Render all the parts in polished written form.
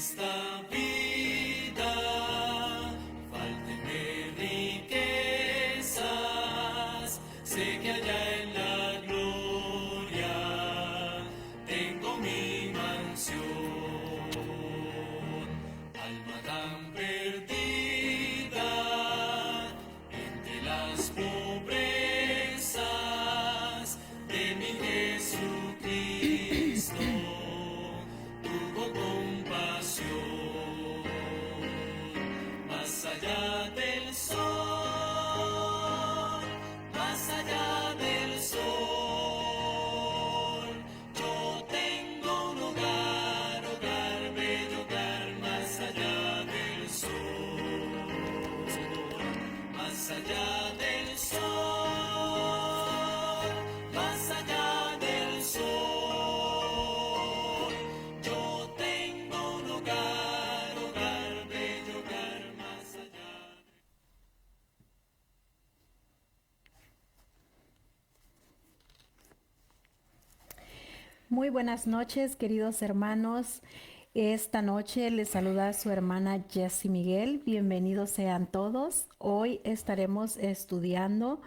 esta vida fáltenme riquezas, sé que allá en la gloria tengo mi mansión. Alma tan perdida entre las pobrezas de mi Jesucristo, tuvo compasión. Más allá del sol, más allá del sol, yo tengo un hogar, hogar, bello hogar, más allá del sol, más allá del sol, más allá del sol, yo tengo un hogar, hogar, bello hogar, más allá. Muy buenas noches, queridos hermanos. Esta noche les saluda su hermana Jessie Miguel. Bienvenidos sean todos. Hoy estaremos estudiando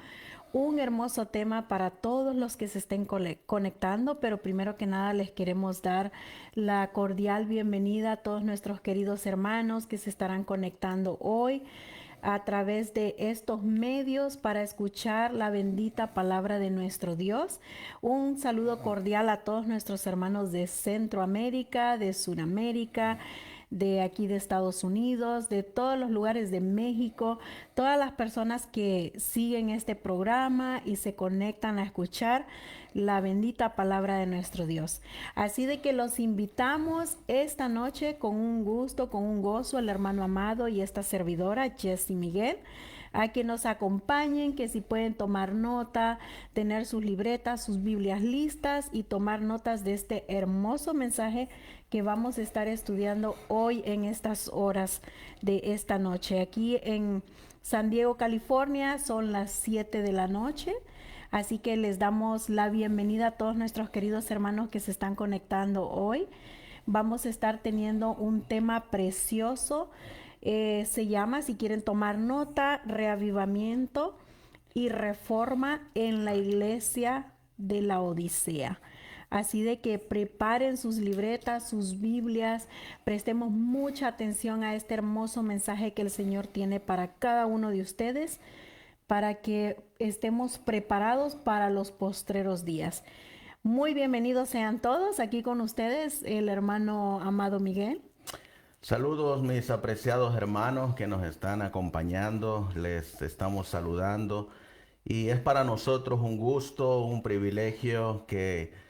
un hermoso tema para todos los que se estén conectando, pero primero que nada les queremos dar la cordial bienvenida a todos nuestros queridos hermanos que se estarán conectando hoy a través de estos medios para escuchar la bendita palabra de nuestro Dios. Un saludo cordial a todos nuestros hermanos de Centroamérica, de Sudamérica, de aquí de Estados Unidos, de todos los lugares de México, todas las personas que siguen este programa y se conectan a escuchar la bendita palabra de nuestro Dios. Así de que los invitamos esta noche con un gusto, con un gozo, el hermano Amado y esta servidora, Jessie Miguel, a que nos acompañen, que si pueden tomar nota, tener sus libretas, sus Biblias listas y tomar notas de este hermoso mensaje que vamos a estar estudiando hoy en estas horas de esta noche. Aquí en San Diego, California, son las 7 de la noche. Así que les damos la bienvenida a todos nuestros queridos hermanos que se están conectando hoy. Vamos a estar teniendo un tema precioso. Se llama, si quieren tomar nota, reavivamiento y reforma en la iglesia de la Odisea. Así de que preparen sus libretas, sus Biblias, prestemos mucha atención a este hermoso mensaje que el Señor tiene para cada uno de ustedes, para que estemos preparados para los postreros días. Muy bienvenidos sean todos. Aquí con ustedes el hermano Amado Miguel. Saludos mis apreciados hermanos que nos están acompañando, les estamos saludando y es para nosotros un gusto, un privilegio que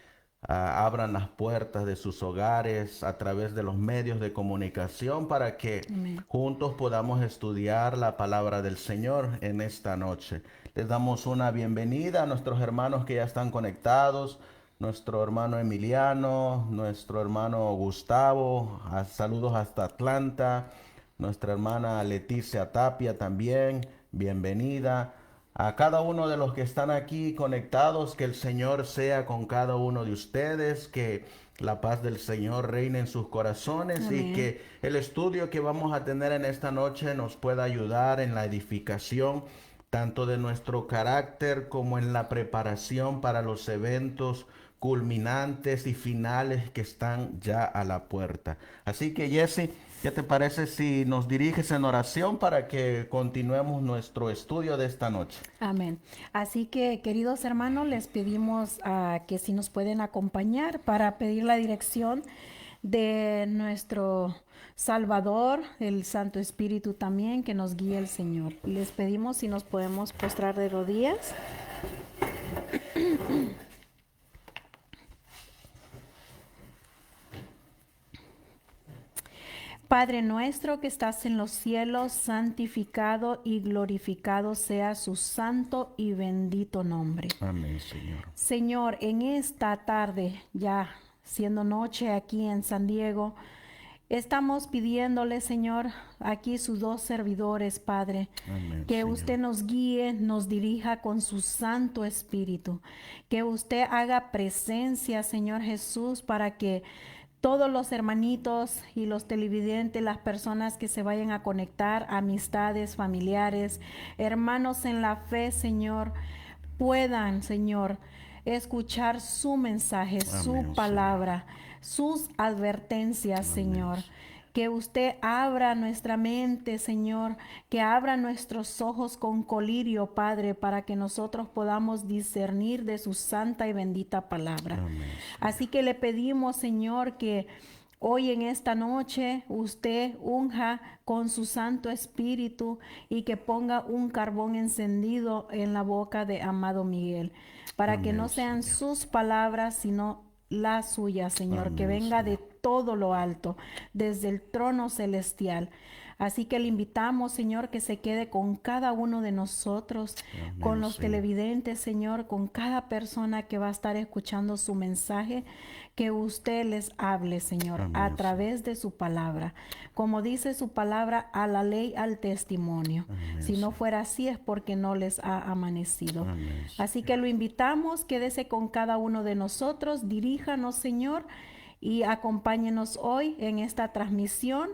abran las puertas de sus hogares a través de los medios de comunicación para que Amén. juntos podamos estudiar la palabra del Señor en esta noche. Les damos una bienvenida a nuestros hermanos que ya están conectados, nuestro hermano Emiliano, nuestro hermano Gustavo, saludos hasta Atlanta, nuestra hermana Leticia Tapia también, bienvenida. A cada uno de los que están aquí conectados, que el Señor sea con cada uno de ustedes, que la paz del Señor reine en sus corazones. Amén. Y que el estudio que vamos a tener en esta noche nos pueda ayudar en la edificación tanto de nuestro carácter como en la preparación para los eventos culminantes y finales que están ya a la puerta. Así que Jesse, ¿qué te parece si nos diriges en oración para que continuemos nuestro estudio de esta noche? Amén. Así que, queridos hermanos, les pedimos que si nos pueden acompañar para pedir la dirección de nuestro Salvador, el Santo Espíritu también, que nos guíe el Señor. Les pedimos si nos podemos postrar de rodillas. Padre nuestro que estás en los cielos, santificado y glorificado sea su santo y bendito nombre. Amén, Señor. Señor, en esta tarde, ya siendo noche aquí en San Diego, estamos pidiéndole, Señor, aquí sus dos servidores, Padre, Amén, que Señor. usted nos guíe, nos dirija con su Santo Espíritu, que usted haga presencia, Señor Jesús, para que todos los hermanitos y los televidentes, las personas que se vayan a conectar, amistades, familiares, hermanos en la fe, Señor, puedan, Señor, escuchar su mensaje, su Amén, palabra, sus advertencias, Señor. Que usted abra nuestra mente, Señor, que abra nuestros ojos con colirio, Padre, para que nosotros podamos discernir de su santa y bendita palabra. Amén. Así que le pedimos, Señor, que hoy en esta noche usted unja con su Santo Espíritu y que ponga un carbón encendido en la boca de amado Miguel, para que Amén, no sean Señor. sus palabras, sino la suya, Señor, que Amén, venga de Señor. todo lo alto, desde el trono celestial. Así que le invitamos, Señor, que se quede con cada uno de nosotros, Amén, con los Señor. televidentes, Señor, con cada persona que va a estar escuchando su mensaje, que usted les hable, Señor, Amén, a Señor. través de su palabra. Como dice su palabra, a la ley, al testimonio. Amén, Si no Señor. fuera así es porque no les ha amanecido. Amén, Así que lo invitamos, quédese con cada uno de nosotros, diríjanos, Señor, y acompáñenos hoy en esta transmisión.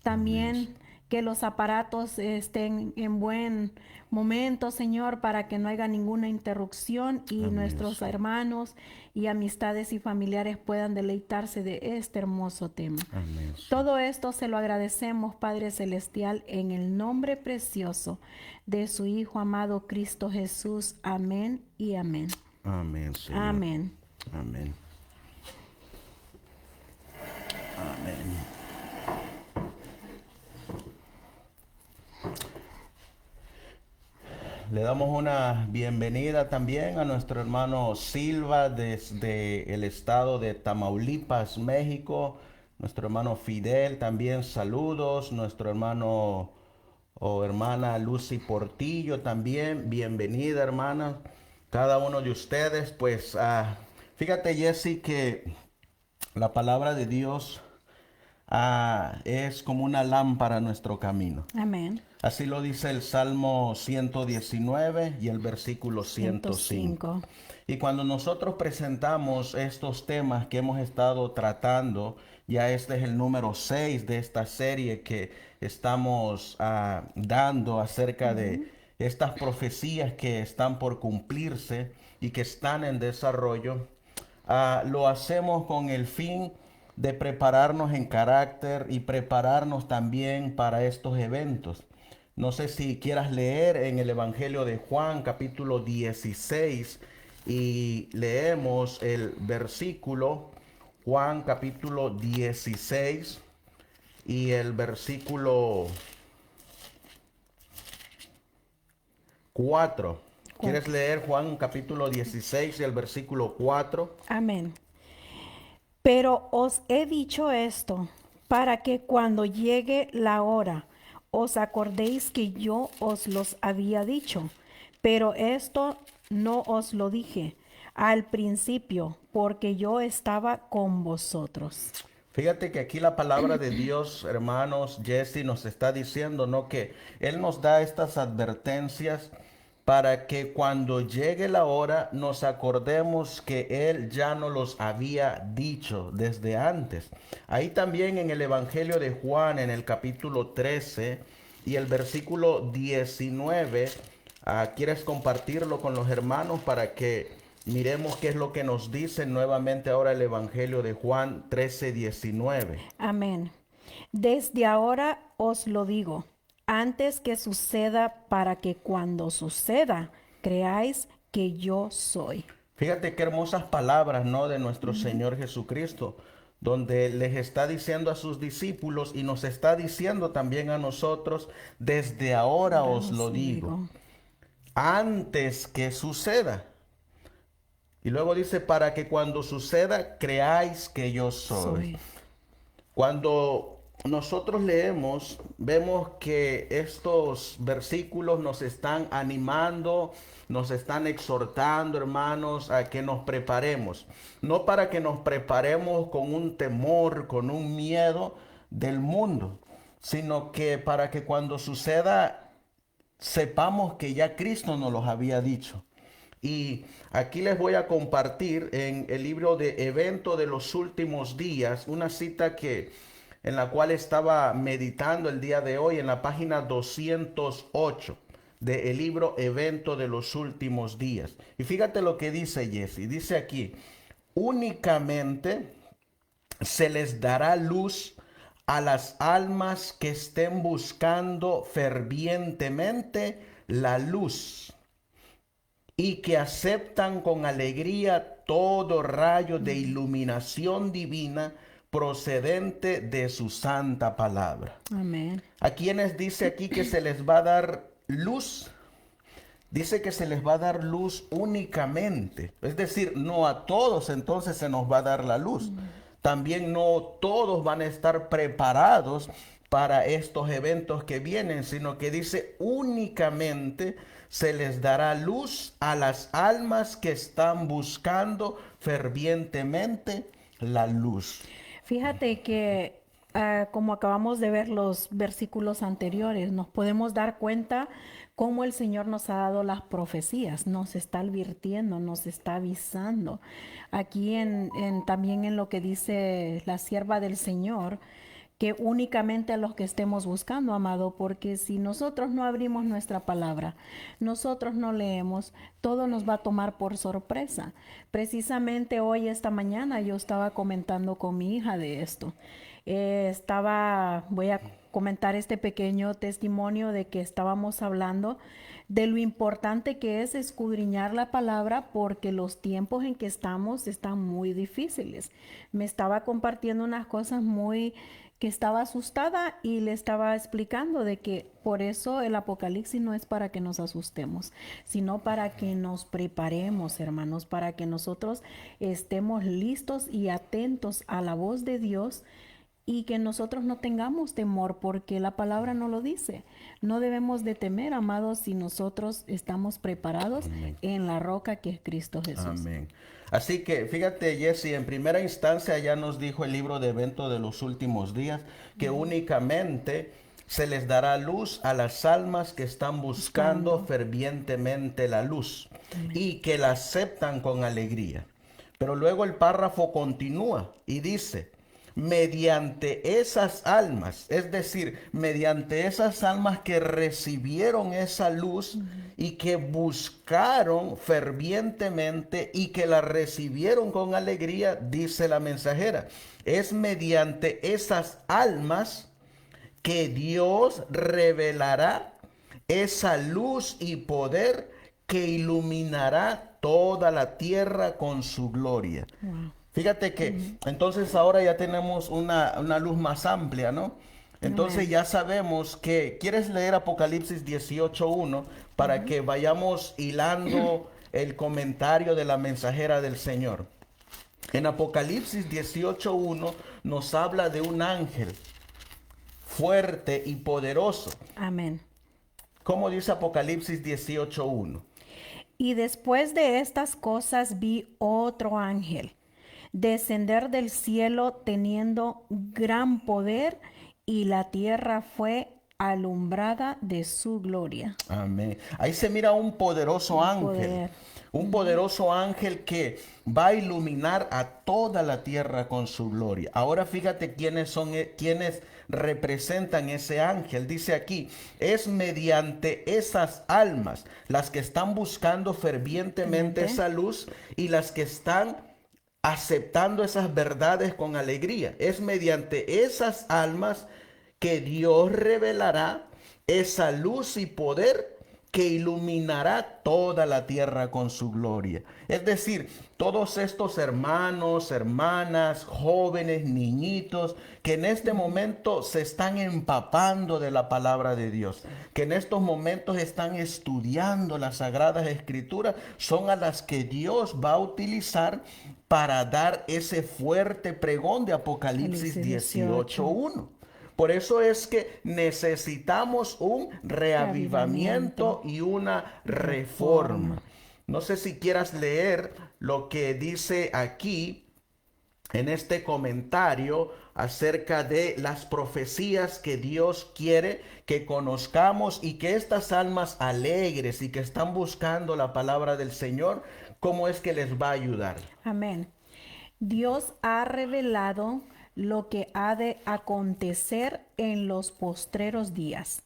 También que los aparatos estén en buen momento, Señor, para que no haya ninguna interrupción y Amén, nuestros Señor. hermanos y amistades y familiares puedan deleitarse de este hermoso tema. Amén, Señor. Todo esto se lo agradecemos, Padre Celestial, en el nombre precioso de su Hijo amado Cristo Jesús. Amén y amén. Amén, Señor. Amén. Amén. Amén. Le damos una bienvenida también a nuestro hermano Silva desde el estado de Tamaulipas, México. Nuestro hermano Fidel también, saludos. Nuestro hermano o hermana Lucy Portillo también, bienvenida hermana. Cada uno de ustedes, pues, fíjate Jessy que la palabra de Dios es como una lámpara a nuestro camino. Amén. Así lo dice el Salmo 119 y el versículo 105. 105. Y cuando nosotros presentamos estos temas que hemos estado tratando, ya este es el número 6 de esta serie que estamos dando acerca de estas profecías que están por cumplirse y que están en desarrollo, lo hacemos con el fin de prepararnos en carácter y prepararnos también para estos eventos. No sé si quieras leer en el Evangelio de Juan capítulo 16 y leemos el versículo Juan capítulo 16 y el versículo 4. ¿Quieres leer Juan capítulo 16 y el versículo 4? Amén. Pero os he dicho esto, para que cuando llegue la hora, os acordéis que yo os los había dicho. Pero esto no os lo dije al principio, porque yo estaba con vosotros. Fíjate que aquí la palabra de Dios, hermanos, Jesse nos está diciendo, ¿no? Que Él nos da estas advertencias para que cuando llegue la hora nos acordemos que Él ya nos los había dicho desde antes. Ahí también en el Evangelio de Juan, en el capítulo 13 y el versículo 19, ¿quieres compartirlo con los hermanos para que miremos qué es lo que nos dice nuevamente ahora el Evangelio de Juan 13, 19? Amén. Desde ahora os lo digo, antes que suceda, para que cuando suceda, creáis que yo soy. Fíjate qué hermosas palabras, ¿no? De nuestro Señor Jesucristo, donde les está diciendo a sus discípulos y nos está diciendo también a nosotros, desde ahora os lo digo, antes que suceda. Y luego dice, para que cuando suceda, creáis que yo soy. Cuando nosotros leemos, vemos que estos versículos nos están animando, nos están exhortando, hermanos, a que nos preparemos. No para que nos preparemos con un temor, con un miedo del mundo, sino que para que cuando suceda, sepamos que ya Cristo nos los había dicho. Y aquí les voy a compartir en el libro de Evento de los Últimos Días una cita en la cual estaba meditando el día de hoy en la página 208 del libro Evento de los Últimos Días. Y fíjate lo que dice Jesse. Dice aquí, únicamente se les dará luz a las almas que estén buscando fervientemente la luz y que aceptan con alegría todo rayo de iluminación divina procedente de su santa palabra. Amén. ¿A quienes dice aquí que se les va a dar luz? Dice que se les va a dar luz únicamente. Es decir, no a todos entonces se nos va a dar la luz. También no todos van a estar preparados para estos eventos que vienen, sino que dice únicamente se les dará luz a las almas que están buscando fervientemente la luz. Fíjate que como acabamos de ver los versículos anteriores, nos podemos dar cuenta cómo el Señor nos ha dado las profecías, nos está advirtiendo, nos está avisando. Aquí también en lo que dice la sierva del Señor, que únicamente a los que estemos buscando, amado, porque si nosotros no abrimos nuestra palabra, nosotros no leemos, todo nos va a tomar por sorpresa. Precisamente hoy, esta mañana, yo estaba comentando con mi hija de esto. Voy a comentar este pequeño testimonio de que estábamos hablando de lo importante que es escudriñar la palabra porque los tiempos en que estamos están muy difíciles. Me estaba compartiendo unas cosas que estaba asustada y le estaba explicando de que por eso el Apocalipsis no es para que nos asustemos, sino para que nos preparemos, hermanos, para que nosotros estemos listos y atentos a la voz de Dios y que nosotros no tengamos temor porque la palabra no lo dice. No debemos de temer, amados, si nosotros estamos preparados en la roca que es Cristo Jesús. Amén. Así que fíjate, Jesse, en primera instancia ya nos dijo el libro de Evento de los Últimos Días que únicamente se les dará luz a las almas que están buscando fervientemente la luz y que la aceptan con alegría. Pero luego el párrafo continúa y dice, mediante esas almas, es decir, mediante esas almas que recibieron esa luz y que buscaron fervientemente y que la recibieron con alegría, dice la mensajera, es mediante esas almas que Dios revelará esa luz y poder que iluminará toda la tierra con su gloria. Wow. Fíjate que entonces ahora ya tenemos una luz más amplia, ¿no? Entonces ya sabemos que, ¿quieres leer Apocalipsis 18:1 para que vayamos hilando el comentario de la mensajera del Señor? En Apocalipsis 18:1 nos habla de un ángel fuerte y poderoso. Amén. ¿Cómo dice Apocalipsis 18:1? Y después de estas cosas vi otro ángel descender del cielo teniendo gran poder y la tierra fue alumbrada de su gloria. Amén. Ahí se mira un poderoso ángel. Poder. Un poderoso ángel que va a iluminar a toda la tierra con su gloria. Ahora fíjate quiénes son, quiénes representan ese ángel. Dice aquí, es mediante esas almas, las que están buscando fervientemente esa luz y las que están aceptando esas verdades con alegría. Es mediante esas almas que Dios revelará esa luz y poder que iluminará toda la tierra con su gloria. Es decir, todos estos hermanos, hermanas, jóvenes, niñitos, que en este momento se están empapando de la palabra de Dios, que en estos momentos están estudiando las Sagradas Escrituras, son a las que Dios va a utilizar para dar ese fuerte pregón de Apocalipsis 18:1. Por eso es que necesitamos un reavivamiento y una reforma. No sé si quieras leer lo que dice aquí en este comentario acerca de las profecías que Dios quiere que conozcamos y que estas almas alegres y que están buscando la palabra del Señor, cómo es que les va a ayudar. Amén. Dios ha revelado lo que ha de acontecer en los postreros días,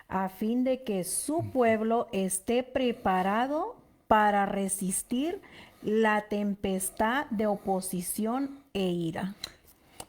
a fin de que su pueblo esté preparado para resistir la tempestad de oposición e ira.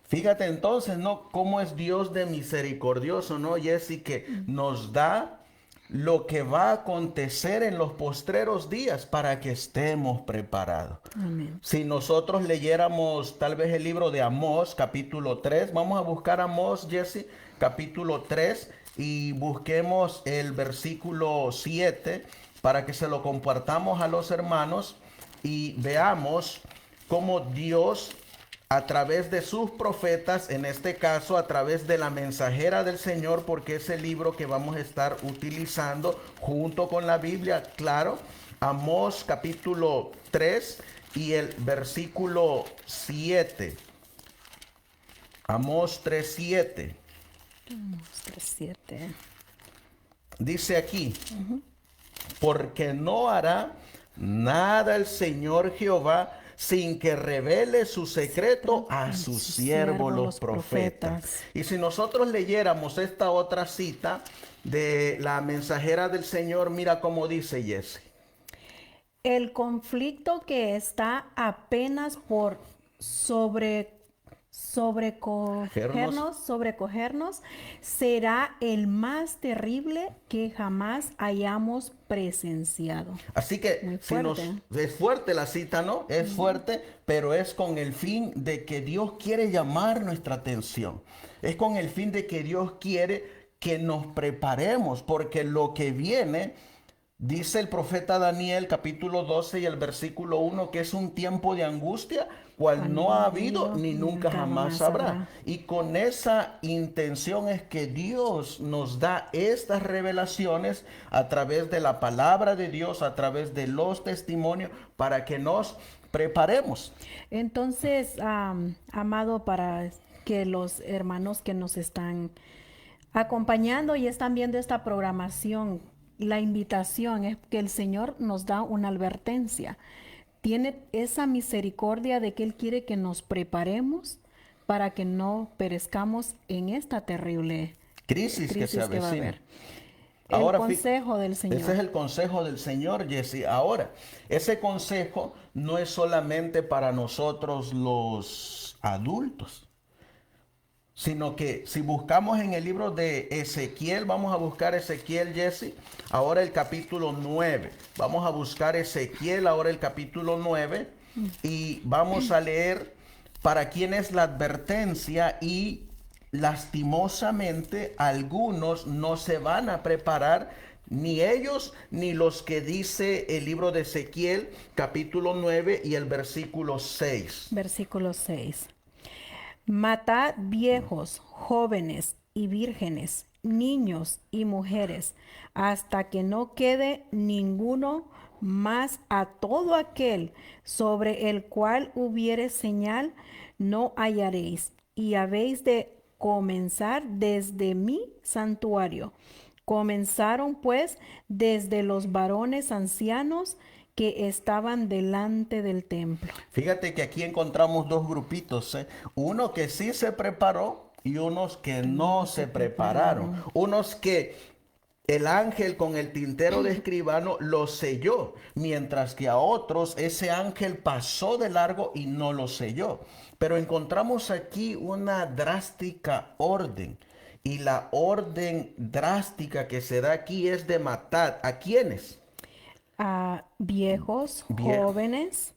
Fíjate entonces, ¿no? Cómo es Dios de misericordioso, ¿no, Jessy? Que nos da lo que va a acontecer en los postreros días para que estemos preparados. Amén. Si nosotros leyéramos tal vez el libro de Amós, capítulo 3, vamos a buscar Amós, Jessy, capítulo 3, y busquemos el versículo 7 para que se lo compartamos a los hermanos y veamos cómo Dios, a través de sus profetas, en este caso a través de la mensajera del Señor, porque es el libro que vamos a estar utilizando junto con la Biblia, claro, Amós capítulo 3 y el versículo 7. Amós 3:7. Amós 3:7. Dice aquí, porque no hará nada el Señor Jehová sin que revele su secreto a sus siervos los profetas. Y si nosotros leyéramos esta otra cita de la mensajera del Señor, mira cómo dice Jessy. El conflicto que está apenas por sobrecogernos será el más terrible que jamás hayamos presenciado. Así que Muy si nos fuerte. es fuerte la cita, ¿no? Es fuerte, pero es con el fin de que Dios quiere llamar nuestra atención. Es con el fin de que Dios quiere que nos preparemos, porque lo que viene, dice el profeta Daniel, capítulo 12 y el versículo 1, que es un tiempo de angustia, cual no ha habido ni nunca jamás habrá. Y con esa intención es que Dios nos da estas revelaciones a través de la palabra de Dios, a través de los testimonios, para que nos preparemos. Entonces, amado, para que los hermanos que nos están acompañando y están viendo esta programación, la invitación es que el Señor nos da una advertencia. Tiene esa misericordia de que Él quiere que nos preparemos para que no perezcamos en esta terrible Crisis que se va a avecina. haber. Ahora, El consejo del Señor. Ese es el consejo del Señor, Jessy. Ahora, ese consejo no es solamente para nosotros los adultos, sino que si buscamos en el libro de Ezequiel, vamos a buscar Ezequiel, Jessy, ahora el capítulo 9. Vamos a buscar Ezequiel, ahora el capítulo 9, y vamos a leer para quién es la advertencia, y lastimosamente algunos no se van a preparar, ni ellos ni los que dice el libro de Ezequiel, capítulo 9 y el versículo 6. Versículo 6. Matad viejos, jóvenes y vírgenes, niños y mujeres, hasta que no quede ninguno más. A todo aquel sobre el cual hubiere señal, no hallaréis. Y habéis de comenzar desde mi santuario. Comenzaron pues desde los varones ancianos que estaban delante del templo. Fíjate que aquí encontramos dos grupitos, ¿eh? Uno que sí se preparó y unos que no se prepararon. Unos que el ángel con el tintero de escribano lo selló, mientras que a otros ese ángel pasó de largo y no lo selló. Pero encontramos aquí una drástica orden. Y la orden drástica que se da aquí es de matar. ¿A quiénes? A viejos, jóvenes,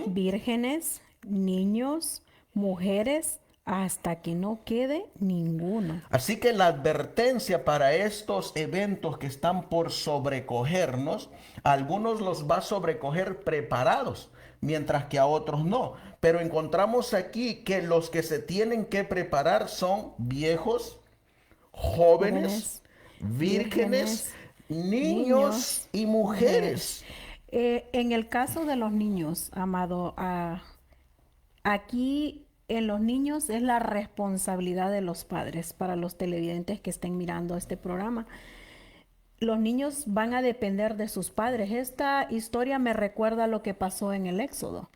vírgenes, niños, mujeres, hasta que no quede ninguno. Así que la advertencia para estos eventos que están por sobrecogernos, a algunos los va a sobrecoger preparados, mientras que a otros no. Pero encontramos aquí que los que se tienen que preparar son viejos, jóvenes, vírgenes, niños y mujeres. En el caso de los niños, amado, aquí en los niños es la responsabilidad de los padres, para los televidentes que estén mirando este programa. Los niños van a depender de sus padres. Esta historia me recuerda lo que pasó en el Éxodo,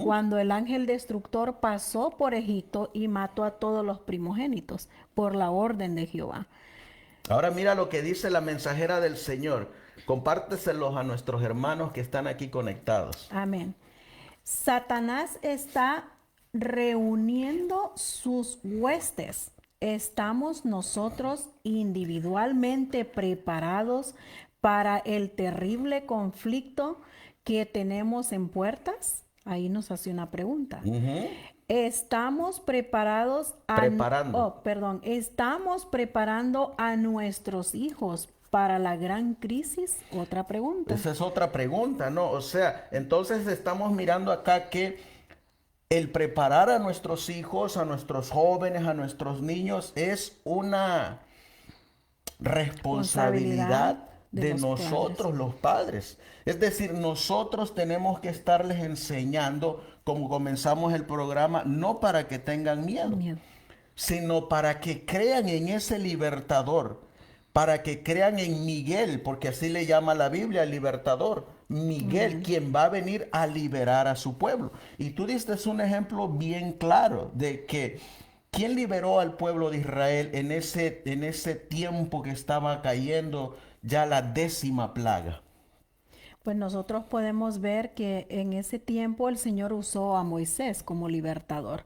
cuando el ángel destructor pasó por Egipto y mató a todos los primogénitos por la orden de Jehová. Ahora mira lo que dice la mensajera del Señor. Compárteselos a nuestros hermanos que están aquí conectados. Amén. Satanás está reuniendo sus huestes. ¿Estamos nosotros individualmente preparados para el terrible conflicto que tenemos en puertas? Ahí nos hace una pregunta. Estamos preparados estamos preparando a nuestros hijos para la gran crisis. Otra pregunta. Esa es otra pregunta, ¿no? O sea, entonces estamos mirando acá que el preparar a nuestros hijos, a nuestros jóvenes, a nuestros niños es una responsabilidad de nosotros los padres. Es decir, nosotros tenemos que estarles enseñando, como comenzamos el programa, no para que tengan miedo, sino para que crean en ese libertador, para que crean en Miguel, porque así le llama la Biblia, el libertador. Miguel, quien va a venir a liberar a su pueblo. Y tú diste un ejemplo bien claro de que ¿quién liberó al pueblo de Israel en ese tiempo que estaba cayendo ya la 10ª plaga? Pues nosotros podemos ver que en ese tiempo el Señor usó a Moisés como libertador,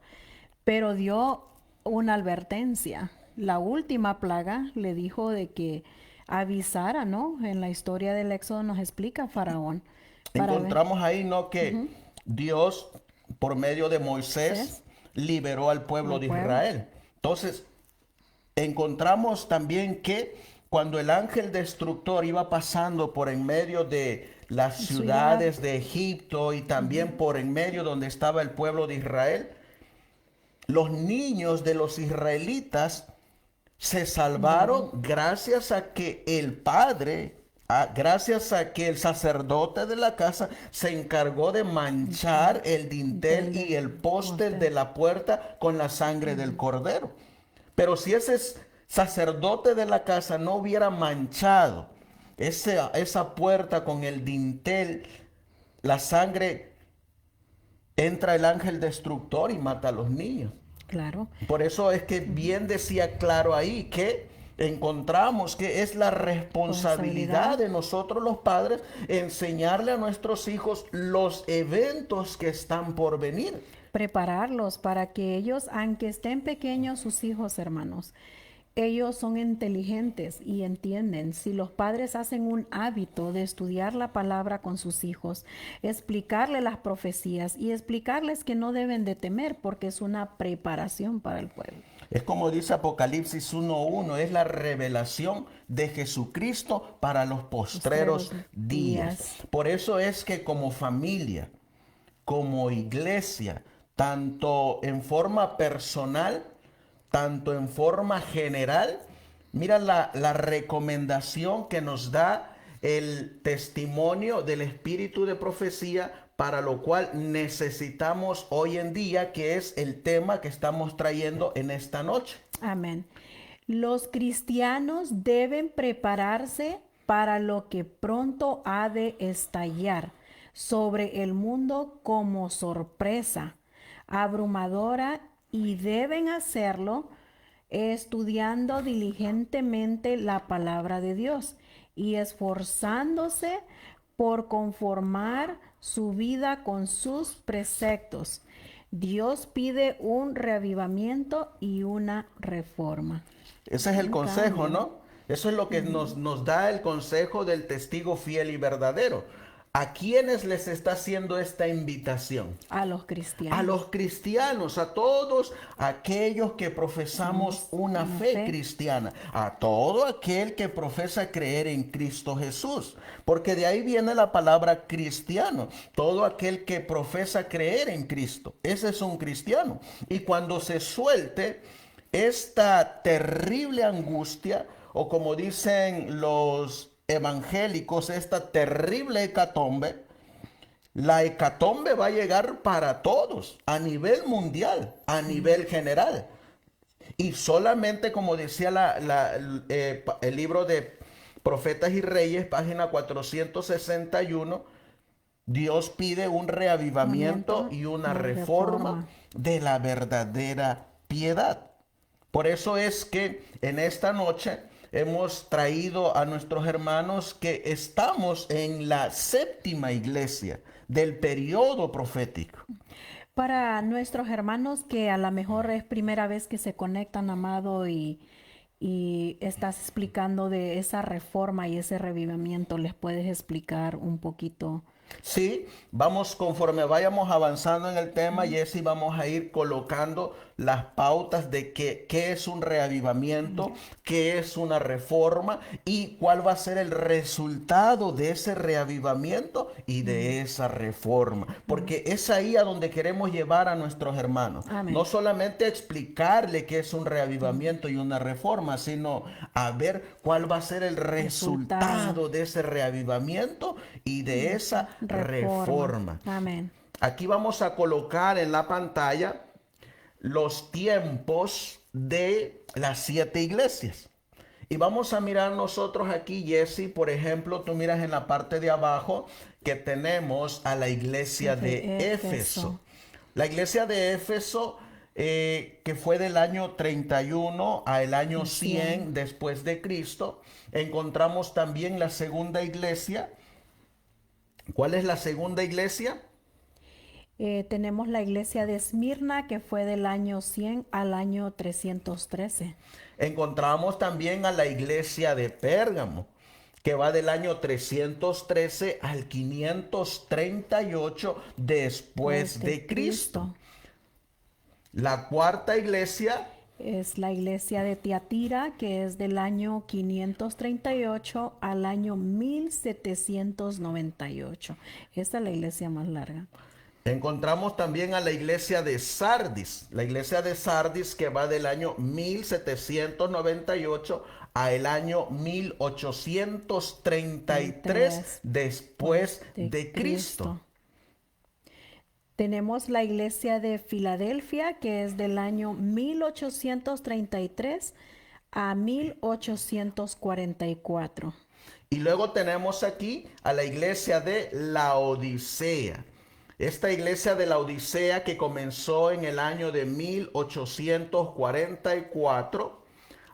pero dio una advertencia. La última plaga le dijo de que avisara, ¿no? En la historia del Éxodo nos explica Faraón. Encontramos ahí, ¿no? Que Dios, por medio de Moisés, liberó al pueblo de Israel. Entonces, encontramos también que cuando el ángel destructor iba pasando por en medio de las ciudades de Egipto y también por en medio donde estaba el pueblo de Israel, los niños de los israelitas se salvaron gracias a que el padre, gracias a que el sacerdote de la casa se encargó de manchar el dintel y el poste de la puerta con la sangre del cordero. Pero si ese sacerdote de la casa no hubiera manchado esa puerta con el dintel, la sangre, entra el ángel destructor y mata a los niños. Claro. Por eso es que bien decía claro ahí que encontramos que es la responsabilidad de nosotros los padres enseñarle a nuestros hijos los eventos que están por venir. Prepararlos para que ellos, aunque estén pequeños, sus hijos, hermanos, ellos son inteligentes y entienden. Si los padres hacen un hábito de estudiar la palabra con sus hijos, explicarles las profecías y explicarles que no deben de temer porque es una preparación para el pueblo. Es como dice Apocalipsis 1:1, es la revelación de Jesucristo para los postreros días. Por eso es que como familia, como iglesia, tanto en forma personal, tanto en forma general, mira la recomendación que nos da el testimonio del espíritu de profecía, para lo cual necesitamos hoy en día, que es el tema que estamos trayendo en esta noche. Amén. Los cristianos deben prepararse para lo que pronto ha de estallar sobre el mundo como sorpresa abrumadora, y deben hacerlo estudiando diligentemente la palabra de Dios y esforzándose por conformar su vida con sus preceptos. Dios pide un reavivamiento y una reforma. Ese es el consejo, ¿no? Eso es lo que nos da el consejo del testigo fiel y verdadero. ¿A quiénes les está haciendo esta invitación? A los cristianos. A los cristianos, a todos aquellos que profesamos una fe cristiana, a todo aquel que profesa creer en Cristo Jesús, porque de ahí viene la palabra cristiano, todo aquel que profesa creer en Cristo, ese es un cristiano. Y cuando se suelte esta terrible angustia, o como dicen los evangélicos, esta terrible hecatombe, la hecatombe va a llegar para todos, a nivel mundial, a nivel general. Y solamente, como decía el libro de Profetas y Reyes, página 461, Dios pide un reavivamiento y una reforma de la verdadera piedad. Por eso es que en esta noche hemos traído a nuestros hermanos que estamos en la séptima iglesia del periodo profético. Para nuestros hermanos que a lo mejor es primera vez que se conectan, amado, y estás explicando de esa reforma y ese revivimiento, ¿les puedes explicar un poquito? Sí, vamos conforme vayamos avanzando en el tema, Jessy, vamos a ir colocando las pautas de qué es un reavivamiento, qué es una reforma y cuál va a ser el resultado de ese reavivamiento y de esa reforma. Porque es ahí a donde queremos llevar a nuestros hermanos. Amén. No solamente explicarle qué es un reavivamiento y una reforma, sino a ver cuál va a ser el resultado de ese reavivamiento y de esa reforma. Amén. Aquí vamos a colocar en la pantalla los tiempos de las 7 iglesias. Y vamos a mirar nosotros aquí, Jessy, por ejemplo, tú miras en la parte de abajo que tenemos a la iglesia de Éfeso. La iglesia de Éfeso, que fue del año 31 al año 100 después de Cristo. Encontramos también la segunda iglesia. ¿Cuál es la segunda iglesia? Tenemos la iglesia de Esmirna, que fue del año 100 al año 313. Encontramos también a la iglesia de Pérgamo, que va del año 313 al 538 después de Cristo. La cuarta iglesia es la iglesia de Tiatira, que es del año 538 al año 1798. Esta es la iglesia más larga. Encontramos también a la iglesia de Sardis, que va del año 1798 al año 1833 después de Cristo. Tenemos la iglesia de Filadelfia, que es del año 1833 a 1844. Y luego tenemos aquí a la iglesia de Laodicea. Esta iglesia de Laodicea, que comenzó en el año de 1844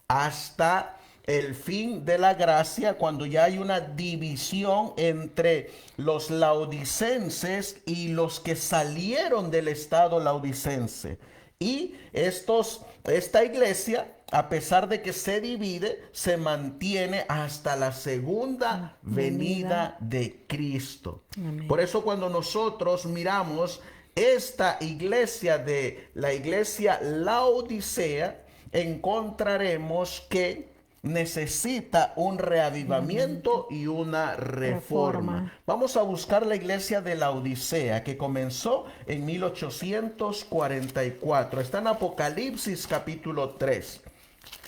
hasta el fin de la gracia, cuando ya hay una división entre los laodicenses y los que salieron del estado laodicense. Y esta iglesia, a pesar de que se divide, se mantiene hasta la segunda venida de Cristo. Amén. Por eso cuando nosotros miramos esta iglesia de la iglesia Laodicea, encontraremos que necesita un reavivamiento y una reforma. Vamos a buscar la iglesia de Laodicea, que comenzó en 1844. Está en Apocalipsis capítulo 3.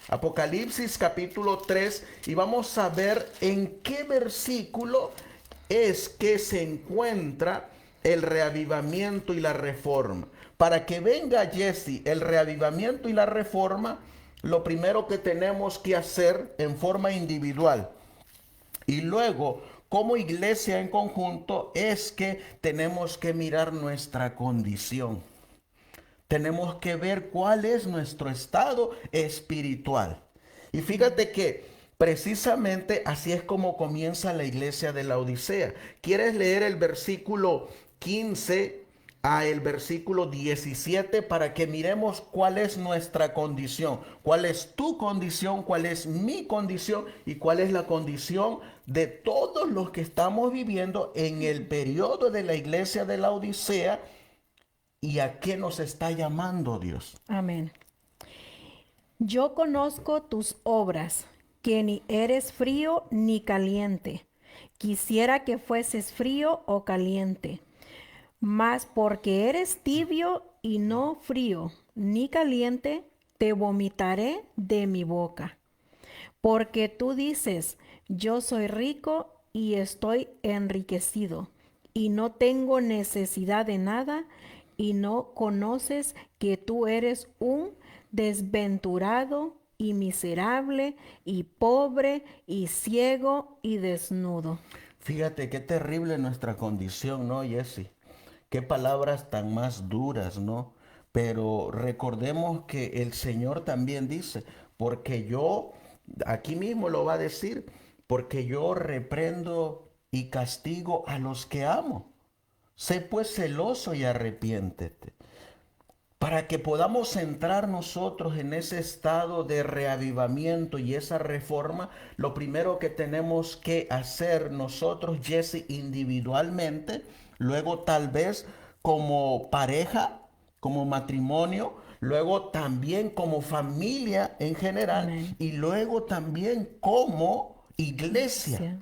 Apocalipsis capítulo 3, y vamos a ver en qué versículo es que se encuentra el reavivamiento y la reforma. Para que venga, Jessy, el reavivamiento y la reforma, lo primero que tenemos que hacer en forma individual y luego como iglesia en conjunto es que tenemos que mirar nuestra condición. Tenemos que ver cuál es nuestro estado espiritual. Y fíjate que precisamente así es como comienza la iglesia de la Odisea. ¿Quieres leer el versículo 15 a el versículo 17 para que miremos cuál es nuestra condición? ¿Cuál es tu condición? ¿Cuál es mi condición? ¿Y cuál es la condición de todos los que estamos viviendo en el periodo de la iglesia de la Odisea? ¿Y a qué nos está llamando Dios? Amén. Yo conozco tus obras, que ni eres frío ni caliente. Quisiera que fueses frío o caliente. Mas porque eres tibio y no frío ni caliente, te vomitaré de mi boca. Porque tú dices, yo soy rico y estoy enriquecido, y no tengo necesidad de nada, y no conoces que tú eres un desventurado y miserable y pobre y ciego y desnudo. Fíjate qué terrible nuestra condición, ¿no, Jesse? Qué palabras tan más duras, ¿no? Pero recordemos que el Señor también dice, porque yo, aquí mismo lo va a decir, porque yo reprendo y castigo a los que amo. Sé pues celoso y arrepiéntete. Para que podamos entrar nosotros en ese estado de reavivamiento y esa reforma, lo primero que tenemos que hacer nosotros, Jesse, individualmente, luego tal vez como pareja, como matrimonio, luego también como familia en general Amén. y luego también como iglesia. Sí.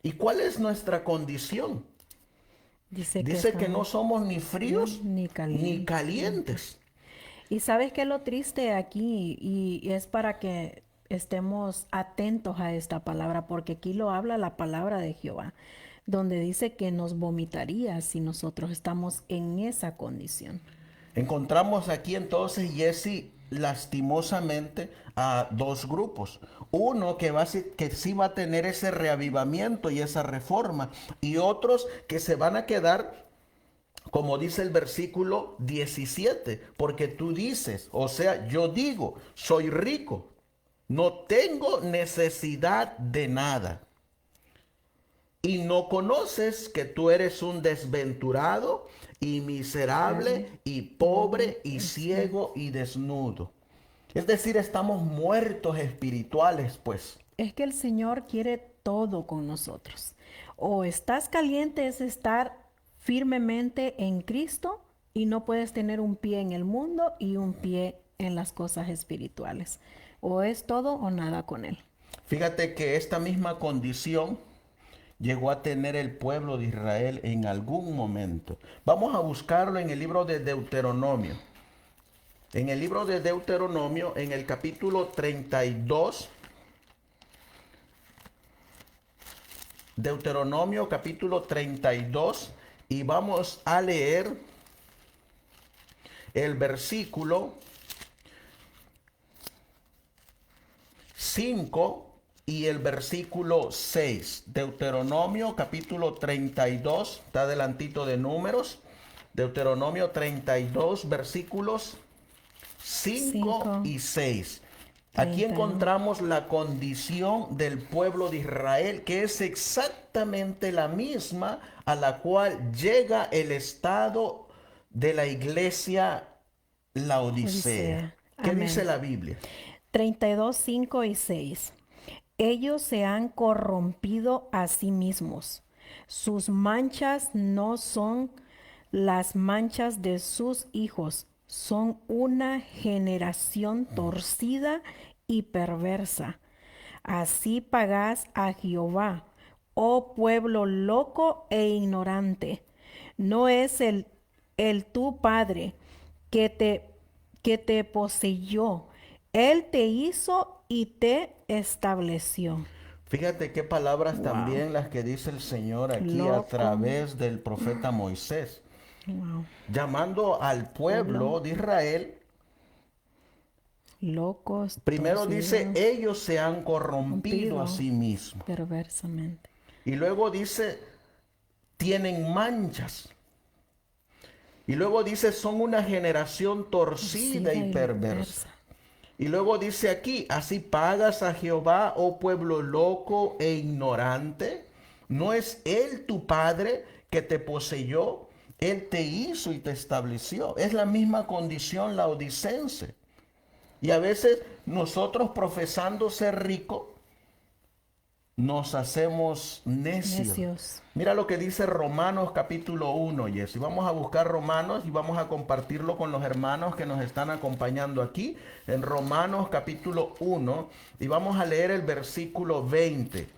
¿Y cuál es nuestra condición? Dice que Dice que no estamos somos ni fríos fríos ni ni calientes. calientes. Y sabes que lo triste aquí, y es para que estemos atentos a esta palabra, porque aquí lo habla la palabra de Jehová, donde dice que nos vomitaría si nosotros estamos en esa condición. Encontramos aquí entonces, Jesse, lastimosamente a dos grupos. Uno que sí va a tener ese reavivamiento y esa reforma, y otros que se van a quedar, como dice el versículo 17, porque tú dices, o sea, yo digo, soy rico, no tengo necesidad de nada. Y no conoces que tú eres un desventurado y miserable Miserable, y pobre pobre y y ciego. ciego y desnudo. Es decir, estamos muertos espirituales, pues. Es que el Señor quiere todo con nosotros. O estás caliente es estar firmemente en Cristo y no puedes tener un pie en el mundo y un pie en las cosas espirituales. O es todo o nada con Él. Fíjate que esta misma condición llegó a tener el pueblo de Israel en algún momento. Vamos a buscarlo en el libro de Deuteronomio. En el libro de Deuteronomio, en el capítulo 32, Deuteronomio capítulo 32, y vamos a leer el versículo 5 y el versículo 6. Deuteronomio capítulo 32, está adelantito de números. Deuteronomio 32, versículos 5 5, y 6. Aquí 31. encontramos la condición del pueblo de Israel, que es exactamente la misma a la cual llega el estado de la iglesia Laodicea. Odisea. ¿Qué dice Amén. la Biblia? 32, 5 y 6. Ellos se han corrompido a sí mismos. Sus manchas no son las manchas de sus hijos. Son una generación torcida y perversa. Así pagas a Jehová, oh pueblo loco e ignorante. No es el tu padre que te poseyó. Él te hizo y te estableció. Fíjate qué palabras Wow. también las que dice el Señor aquí a Loco. través del profeta Moisés, Wow. llamando al Pueblo pueblo de Israel. locos, Primero dice, torcidos, ellos se han corrompido a rompido sí mismos. perversamente. Y luego dice, tienen manchas. Y luego dice, son una generación torcida Torcida y y perversa. perversa. Y luego dice aquí, así pagas a Jehová, oh pueblo loco e ignorante. ¿No es Él tu Padre que te poseyó? Él te hizo y te estableció. Es la misma condición laodicense. Y a veces nosotros profesando ser ricos, nos hacemos necios. Necios. Mira lo que dice Romanos capítulo 1, Jessy. Vamos a buscar Romanos y vamos a compartirlo con los hermanos que nos están acompañando aquí en Romanos capítulo 1 y vamos a leer el versículo 20.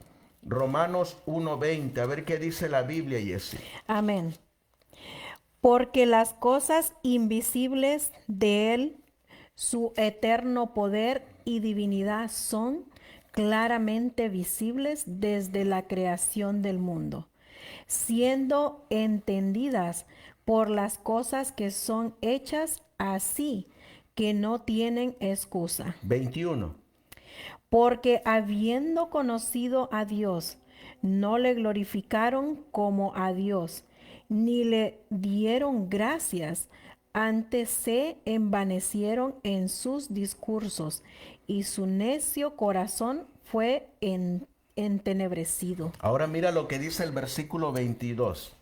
Romanos 1:20. A ver qué dice la Biblia, Jessy. Amén. Porque las cosas invisibles de Él, su eterno poder y divinidad son claramente visibles desde la creación del mundo, siendo entendidas por las cosas que son hechas así, que no tienen excusa. 21. Porque habiendo conocido a Dios, no le glorificaron como a Dios, ni le dieron gracias, antes se envanecieron en sus discursos, y su necio corazón fue entenebrecido. Ahora mira lo que dice el versículo 22.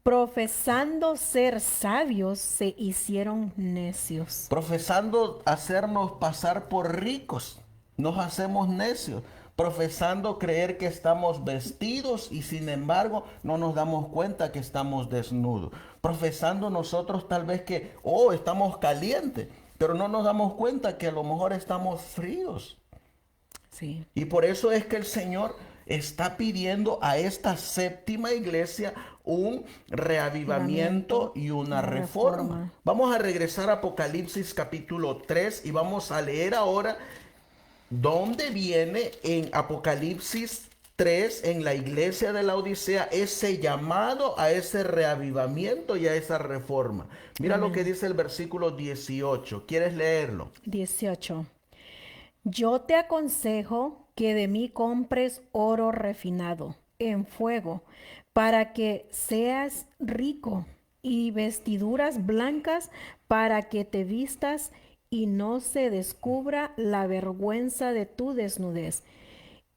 Profesando ser sabios, se hicieron necios. Profesando hacernos pasar por ricos, nos hacemos necios. Profesando creer que estamos vestidos y sin embargo no nos damos cuenta que estamos desnudos. Profesando nosotros tal vez que, estamos calientes, pero no nos damos cuenta que a lo mejor estamos fríos. Sí. Y por eso es que el Señor está pidiendo a esta séptima iglesia un reavivamiento y una reforma. Vamos a regresar a Apocalipsis capítulo 3 y vamos a leer ahora dónde viene en Apocalipsis 3, en la iglesia de la Odisea, ese llamado a ese reavivamiento y a esa reforma. Mira lo que dice el versículo 18. ¿Quieres leerlo? 18. Yo te aconsejo que de mí compres oro refinado en fuego, para que seas rico, y vestiduras blancas para que te vistas y no se descubra la vergüenza de tu desnudez.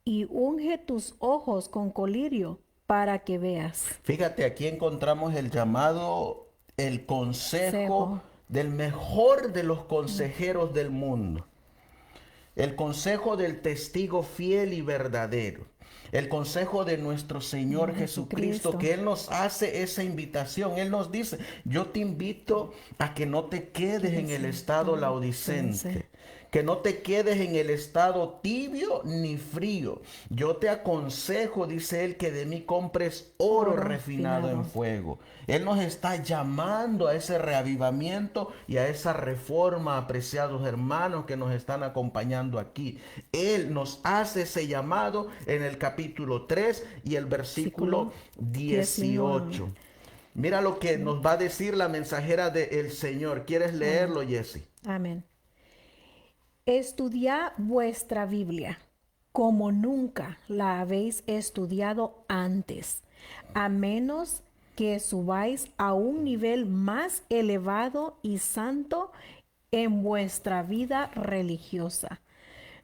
Y unge tus ojos con colirio para que veas. Fíjate, aquí encontramos el llamado, el consejo Consejo. del mejor de los consejeros del mundo. El consejo del testigo fiel y verdadero. El consejo de nuestro Señor Jesucristo, que Él nos hace esa invitación. Él nos dice, yo te invito a que no te quedes en el estado laodicense, que no te quedes en el estado tibio ni frío. Yo te aconsejo, dice Él, que de mí compres oro refinado en fuego. Él nos está llamando a ese reavivamiento y a esa reforma, apreciados hermanos que nos están acompañando aquí. Él nos hace ese llamado en el capítulo 3 y el versículo 18. Mira lo que nos va a decir la mensajera del Señor. ¿Quieres leerlo, Jessy? Amén. Estudiad vuestra Biblia como nunca la habéis estudiado antes, a menos que subáis a un nivel más elevado y santo en vuestra vida religiosa.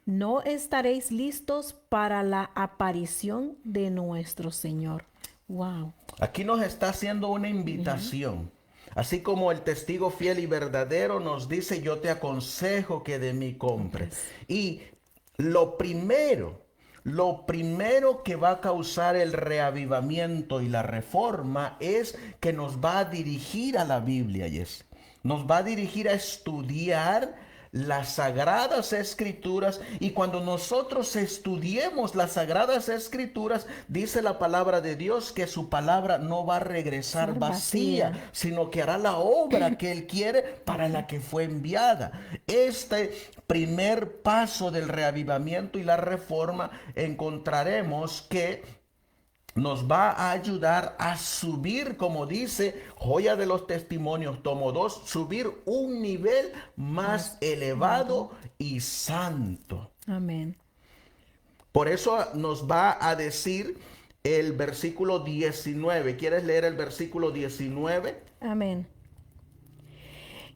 No estaréis listos para la aparición de nuestro Señor. Wow. Aquí nos está haciendo una invitación. Así como el testigo fiel y verdadero nos dice, yo te aconsejo que de mí compres. Y lo primero que va a causar el reavivamiento y la reforma es que nos va a dirigir a la Biblia, nos va a dirigir a estudiar las sagradas escrituras, y cuando nosotros estudiemos las sagradas escrituras, dice la palabra de Dios que su palabra no va a regresar vacía, sino que hará la obra que Él quiere para la que fue enviada. Este primer paso del reavivamiento y la reforma encontraremos que nos va a ayudar a subir, como dice Joya de los Testimonios, tomo 2, subir un nivel más elevado y santo. Amén. Por eso nos va a decir el versículo 19. ¿Quieres leer el versículo 19? Amén.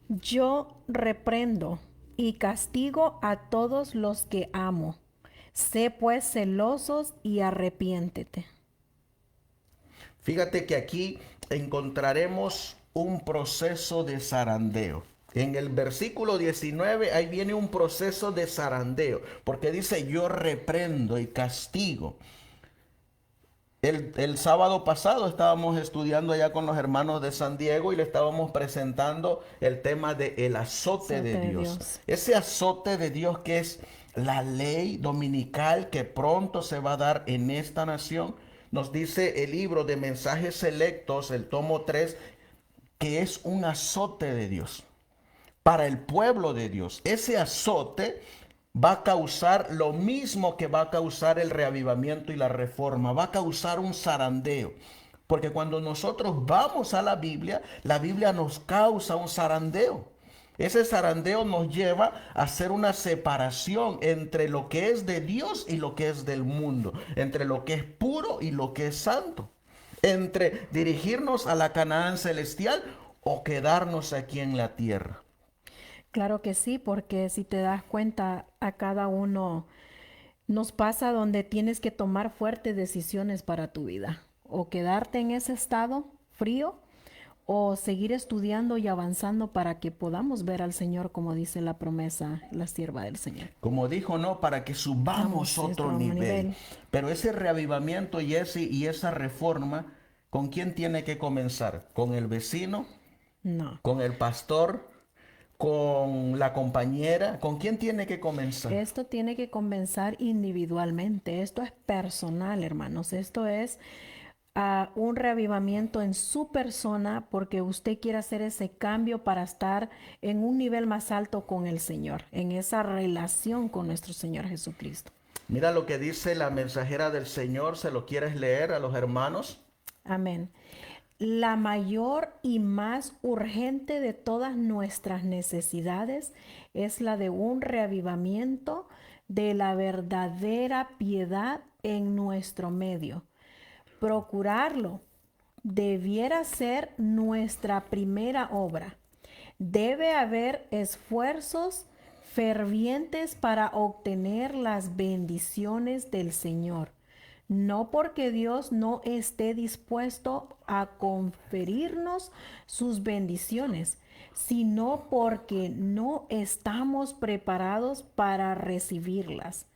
Yo reprendo y castigo a todos los que amo. Sé pues celosos y arrepiéntete. Fíjate que aquí encontraremos un proceso de zarandeo. En el versículo 19 ahí viene un proceso de zarandeo, porque dice yo reprendo y castigo. El sábado pasado estábamos estudiando allá con los hermanos de San Diego y le estábamos presentando el tema de el azote de Dios. Ese azote de Dios que es la ley dominical que pronto se va a dar en esta nación. Nos dice el libro de Mensajes Selectos, el tomo 3, que es un azote de Dios para el pueblo de Dios. Ese azote va a causar lo mismo que va a causar el reavivamiento y la reforma. Va a causar un zarandeo. Porque cuando nosotros vamos a la Biblia nos causa un zarandeo. Ese zarandeo nos lleva a hacer una separación entre lo que es de Dios y lo que es del mundo, entre lo que es puro y lo que es santo, entre dirigirnos a la Canaán celestial o quedarnos aquí en la tierra. Claro que sí, porque si te das cuenta, a cada uno nos pasa donde tienes que tomar fuertes decisiones para tu vida, o quedarte en ese estado frío, o seguir estudiando y avanzando para que podamos ver al Señor, como dice la promesa, la sierva del Señor. Como dijo, no, para que subamos Vamos, otro otro nivel. nivel. Pero ese reavivamiento y esa reforma, ¿con quién tiene que comenzar? ¿Con el vecino? No. ¿Con el pastor? ¿Con la compañera? ¿Con quién tiene que comenzar? Esto tiene que comenzar individualmente. Esto es personal, hermanos. Esto es un reavivamiento en su persona porque usted quiere hacer ese cambio para estar en un nivel más alto con el Señor, en esa relación con nuestro Señor Jesucristo. Mira lo que dice la mensajera del Señor. ¿Se lo quieres leer a los hermanos? Amén. La mayor y más urgente de todas nuestras necesidades es la de un reavivamiento de la verdadera piedad en nuestro medio. Procurarlo debiera ser nuestra primera obra. Debe haber esfuerzos fervientes para obtener las bendiciones del Señor. No porque Dios no esté dispuesto a conferirnos sus bendiciones, sino porque no estamos preparados para recibirlas.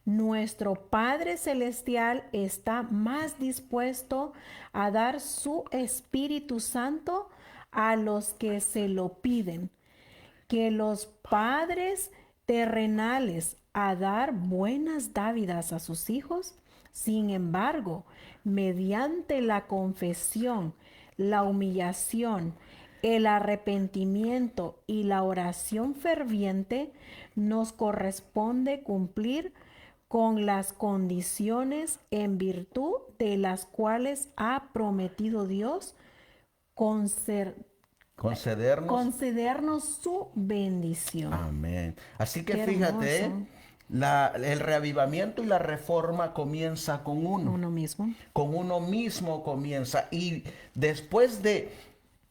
Nuestro Padre Celestial está más dispuesto a dar su Espíritu Santo a los que se lo piden que los padres terrenales a dar buenas dávidas a sus hijos. Sin embargo, mediante la confesión, la humillación, el arrepentimiento y la oración ferviente, nos corresponde cumplir con las condiciones en virtud de las cuales ha prometido Dios Concedernos. concedernos su bendición. Amén. Así que Qué fíjate, hermoso. el reavivamiento y la reforma comienza con uno. Uno mismo. Con uno mismo comienza. Y después de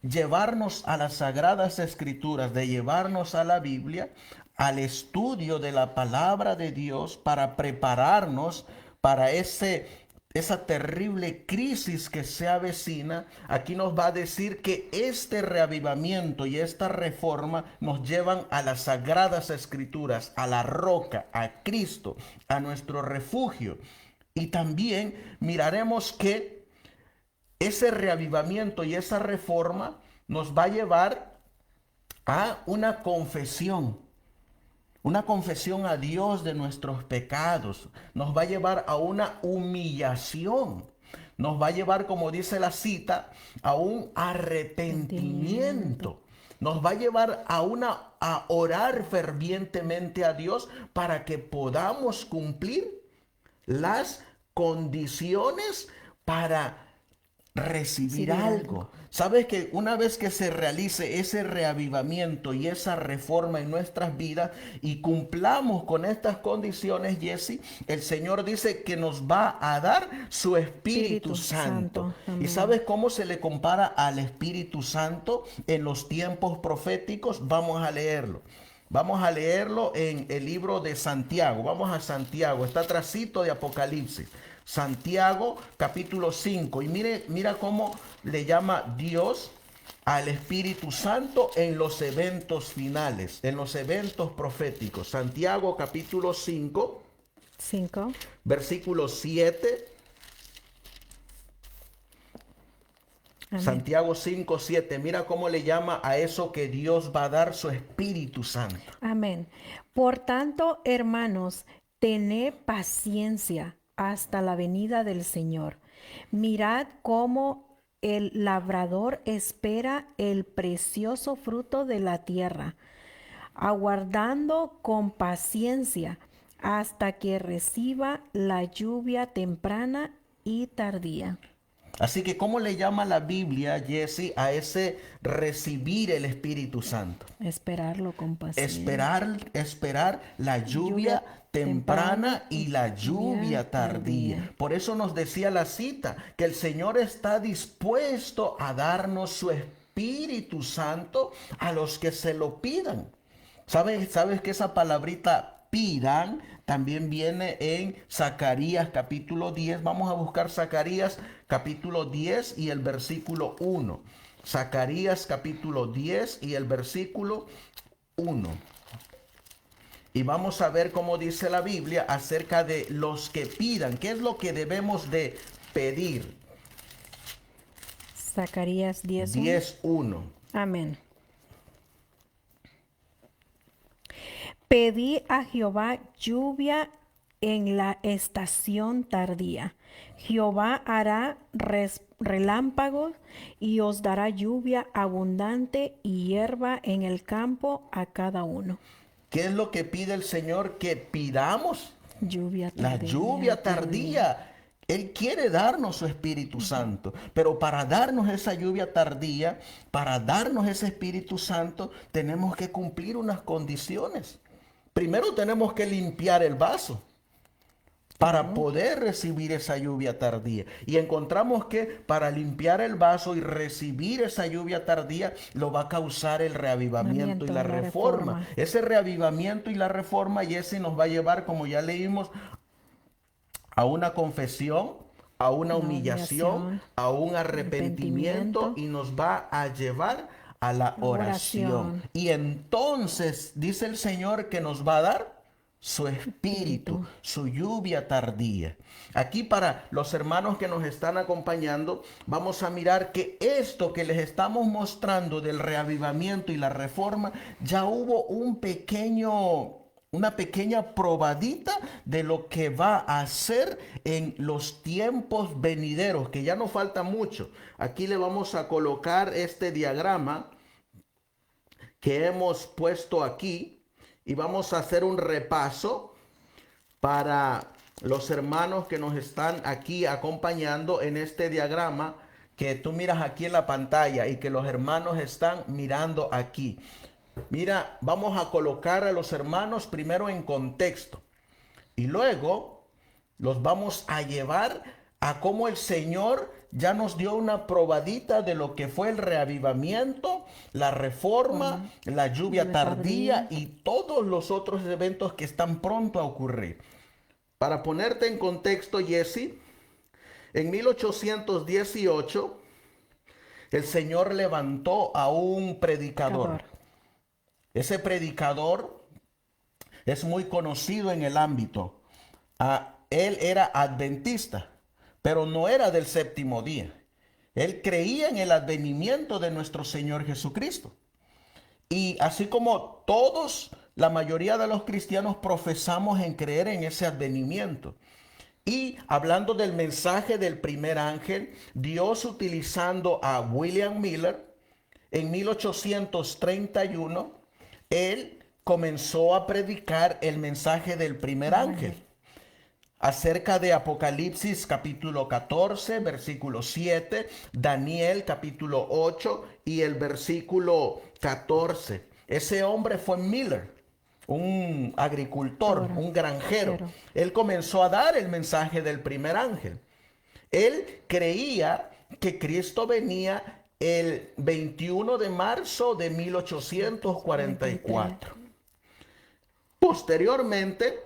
llevarnos a las sagradas escrituras, de llevarnos a la Biblia, al estudio de la palabra de Dios para prepararnos para esa terrible crisis que se avecina, aquí nos va a decir que este reavivamiento y esta reforma nos llevan a las sagradas escrituras, a la roca, a Cristo, a nuestro refugio. Y también miraremos que ese reavivamiento y esa reforma nos va a llevar a una confesión a Dios de nuestros pecados, nos va a llevar a una humillación, nos va a llevar, como dice la cita, a un arrepentimiento. Nos va a llevar a orar fervientemente a Dios para que podamos cumplir las condiciones para recibir algo. Sabes que una vez que se realice ese reavivamiento y esa reforma en nuestras vidas y cumplamos con estas condiciones, Jesse, el Señor dice que nos va a dar su Espíritu Santo. ¿Y sabes cómo se le compara al Espíritu Santo en los tiempos proféticos? Vamos a leerlo. Vamos a leerlo en el libro de Santiago. Vamos a Santiago, está atrasito de Apocalipsis. Santiago capítulo 5. Y mira cómo le llama Dios al Espíritu Santo en los eventos finales, en los eventos proféticos. Santiago capítulo 5, 5. versículo 7. Amén. Santiago 5, 7. Mira cómo le llama a eso que Dios va a dar su Espíritu Santo. Amén. Por tanto, hermanos, tened paciencia hasta la venida del Señor. Mirad cómo el labrador espera el precioso fruto de la tierra, aguardando con paciencia hasta que reciba la lluvia temprana y tardía. Así que, ¿cómo le llama la Biblia, Jesse, a ese recibir el Espíritu Santo? Esperarlo con paciencia. Esperar la lluvia temprana y la lluvia tardía. Por eso nos decía la cita que el Señor está dispuesto a darnos su Espíritu Santo a los que se lo pidan. ¿Sabes que esa palabrita pidan también viene en Zacarías capítulo 10? Vamos a buscar Zacarías capítulo 10 y el versículo 1. Zacarías capítulo 10 y el versículo 1. Y vamos a ver cómo dice la Biblia acerca de los que pidan. ¿Qué es lo que debemos de pedir? Zacarías 10. 10:1. Amén. Pedí a Jehová lluvia en la estación tardía. Jehová hará relámpagos y os dará lluvia abundante y hierba en el campo a cada uno. ¿Qué es lo que pide el Señor? Que pidamos Lluvia la tardía. lluvia tardía. Él quiere darnos su Espíritu Santo, pero para darnos esa lluvia tardía, para darnos ese Espíritu Santo, tenemos que cumplir unas condiciones. Primero tenemos que limpiar el vaso para poder recibir esa lluvia tardía. Y encontramos que para limpiar el vaso y recibir esa lluvia tardía, lo va a causar el reavivamiento y la reforma. Ese reavivamiento y la reforma, y ese nos va a llevar, como ya leímos, a una confesión, a una humillación, a un arrepentimiento, y nos va a llevar a la oración. Y entonces dice el Señor que nos va a dar su espíritu, su lluvia tardía. Aquí, para los hermanos que nos están acompañando, vamos a mirar que esto que les estamos mostrando del reavivamiento y la reforma, ya hubo una pequeña probadita de lo que va a hacer en los tiempos venideros, que ya no falta mucho. Aquí le vamos a colocar este diagrama que hemos puesto aquí y vamos a hacer un repaso para los hermanos que nos están aquí acompañando en este diagrama que tú miras aquí en la pantalla y que los hermanos están mirando aquí. Mira, vamos a colocar a los hermanos primero en contexto y luego los vamos a llevar a cómo el Señor ya nos dio una probadita de lo que fue el reavivamiento, la reforma, la lluvia tardía y todos los otros eventos que están pronto a ocurrir. Para ponerte en contexto, Jesse, en 1818 el Señor levantó a un predicador. Ese predicador es muy conocido en el ámbito. Él era adventista, pero no era del séptimo día. Él creía en el advenimiento de nuestro Señor Jesucristo. Y así como todos, la mayoría de los cristianos profesamos en creer en ese advenimiento. Y hablando del mensaje del primer ángel, Dios, utilizando a William Miller, en 1831, él comenzó a predicar el mensaje del primer ángel. Acerca de Apocalipsis capítulo 14, versículo 7, Daniel capítulo 8 y el versículo 14. Ese hombre fue Miller, un agricultor, un granjero. Él comenzó a dar el mensaje del primer ángel. Él creía que Cristo venía el 21 de marzo de 1844. Posteriormente,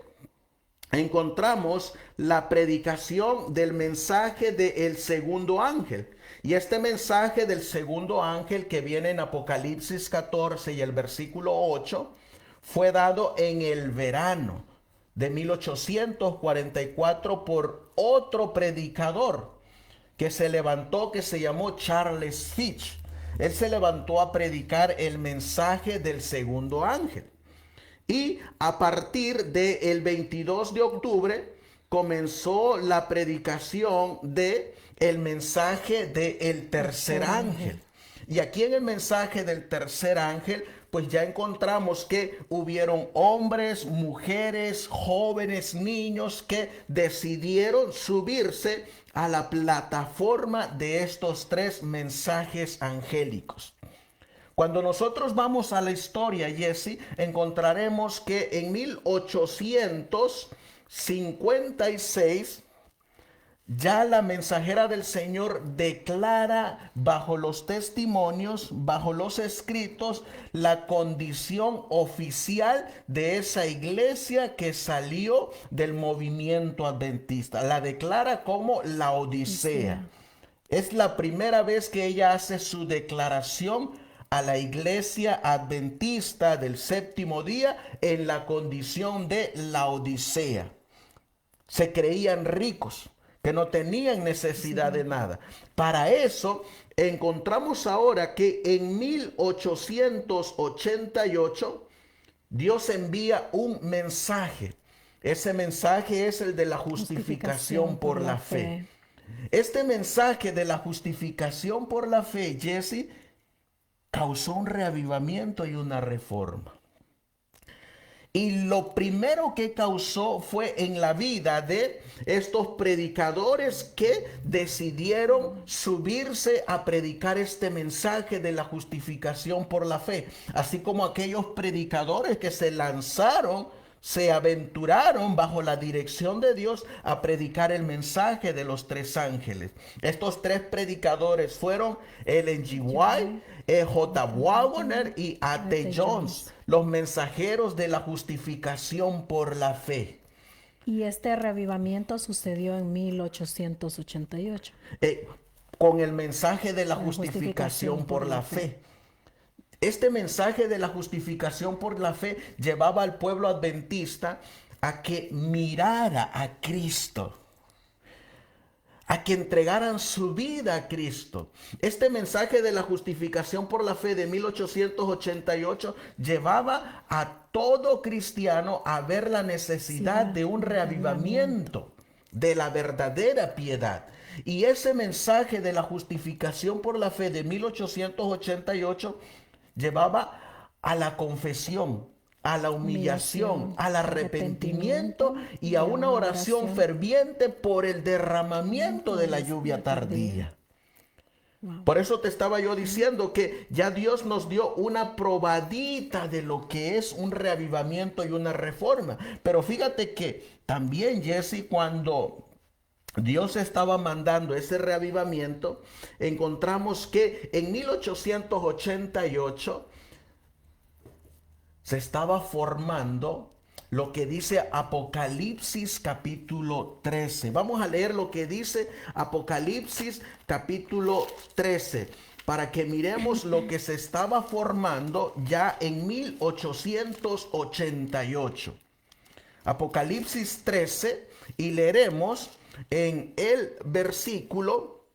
encontramos la predicación del mensaje del segundo ángel. Y este mensaje del segundo ángel que viene en Apocalipsis 14 y el versículo 8 fue dado en el verano de 1844 por otro predicador que se levantó, que se llamó Charles Fitch. Él se levantó a predicar el mensaje del segundo ángel. Y a partir del 22 de octubre comenzó la predicación de el mensaje del tercer ángel. Y aquí en el mensaje del tercer ángel, pues ya encontramos que hubieron hombres, mujeres, jóvenes, niños que decidieron subirse a la plataforma de estos tres mensajes angélicos. Cuando nosotros vamos a la historia, Jesse, encontraremos que en 1856 ya la mensajera del Señor declara bajo los testimonios, bajo los escritos, la condición oficial de esa iglesia que salió del movimiento adventista. La declara como la Odisea. Es la primera vez que ella hace su declaración a la iglesia adventista del séptimo día en la condición de la Odisea. Se creían ricos, que no tenían necesidad de nada. Para eso encontramos ahora que en 1888 Dios envía un mensaje. Ese mensaje es el de la justificación por la fe. Este mensaje de la justificación por la fe, Jesse, causó un reavivamiento y una reforma. Y lo primero que causó fue en la vida de estos predicadores que decidieron subirse a predicar este mensaje de la justificación por la fe. Así como aquellos predicadores que se lanzaron, se aventuraron bajo la dirección de Dios a predicar el mensaje de los tres ángeles. Estos tres predicadores fueron Ellen G. White, J. Waggoner y A.T. Jones, los mensajeros de la justificación por la fe. Y este reavivamiento sucedió en 1888. Con el mensaje de la justificación por la fe. Este mensaje de la justificación por la fe llevaba al pueblo adventista a que mirara a Cristo, a que entregaran su vida a Cristo. Este mensaje de la justificación por la fe de 1888 llevaba a todo cristiano a ver la necesidad de un reavivamiento de la verdadera piedad. Y ese mensaje de la justificación por la fe de 1888 llevaba a la confesión, a la humillación, al arrepentimiento y a una oración ferviente por el derramamiento de la lluvia tardía. Por eso te estaba yo diciendo que ya Dios nos dio una probadita de lo que es un reavivamiento y una reforma. Pero fíjate que también, Jesse, cuando Dios estaba mandando ese reavivamiento, encontramos que en 1888 se estaba formando lo que dice Apocalipsis capítulo 13. Vamos a leer lo que dice Apocalipsis capítulo 13 para que miremos lo que se estaba formando ya en 1888. Apocalipsis 13, y leeremos en el versículo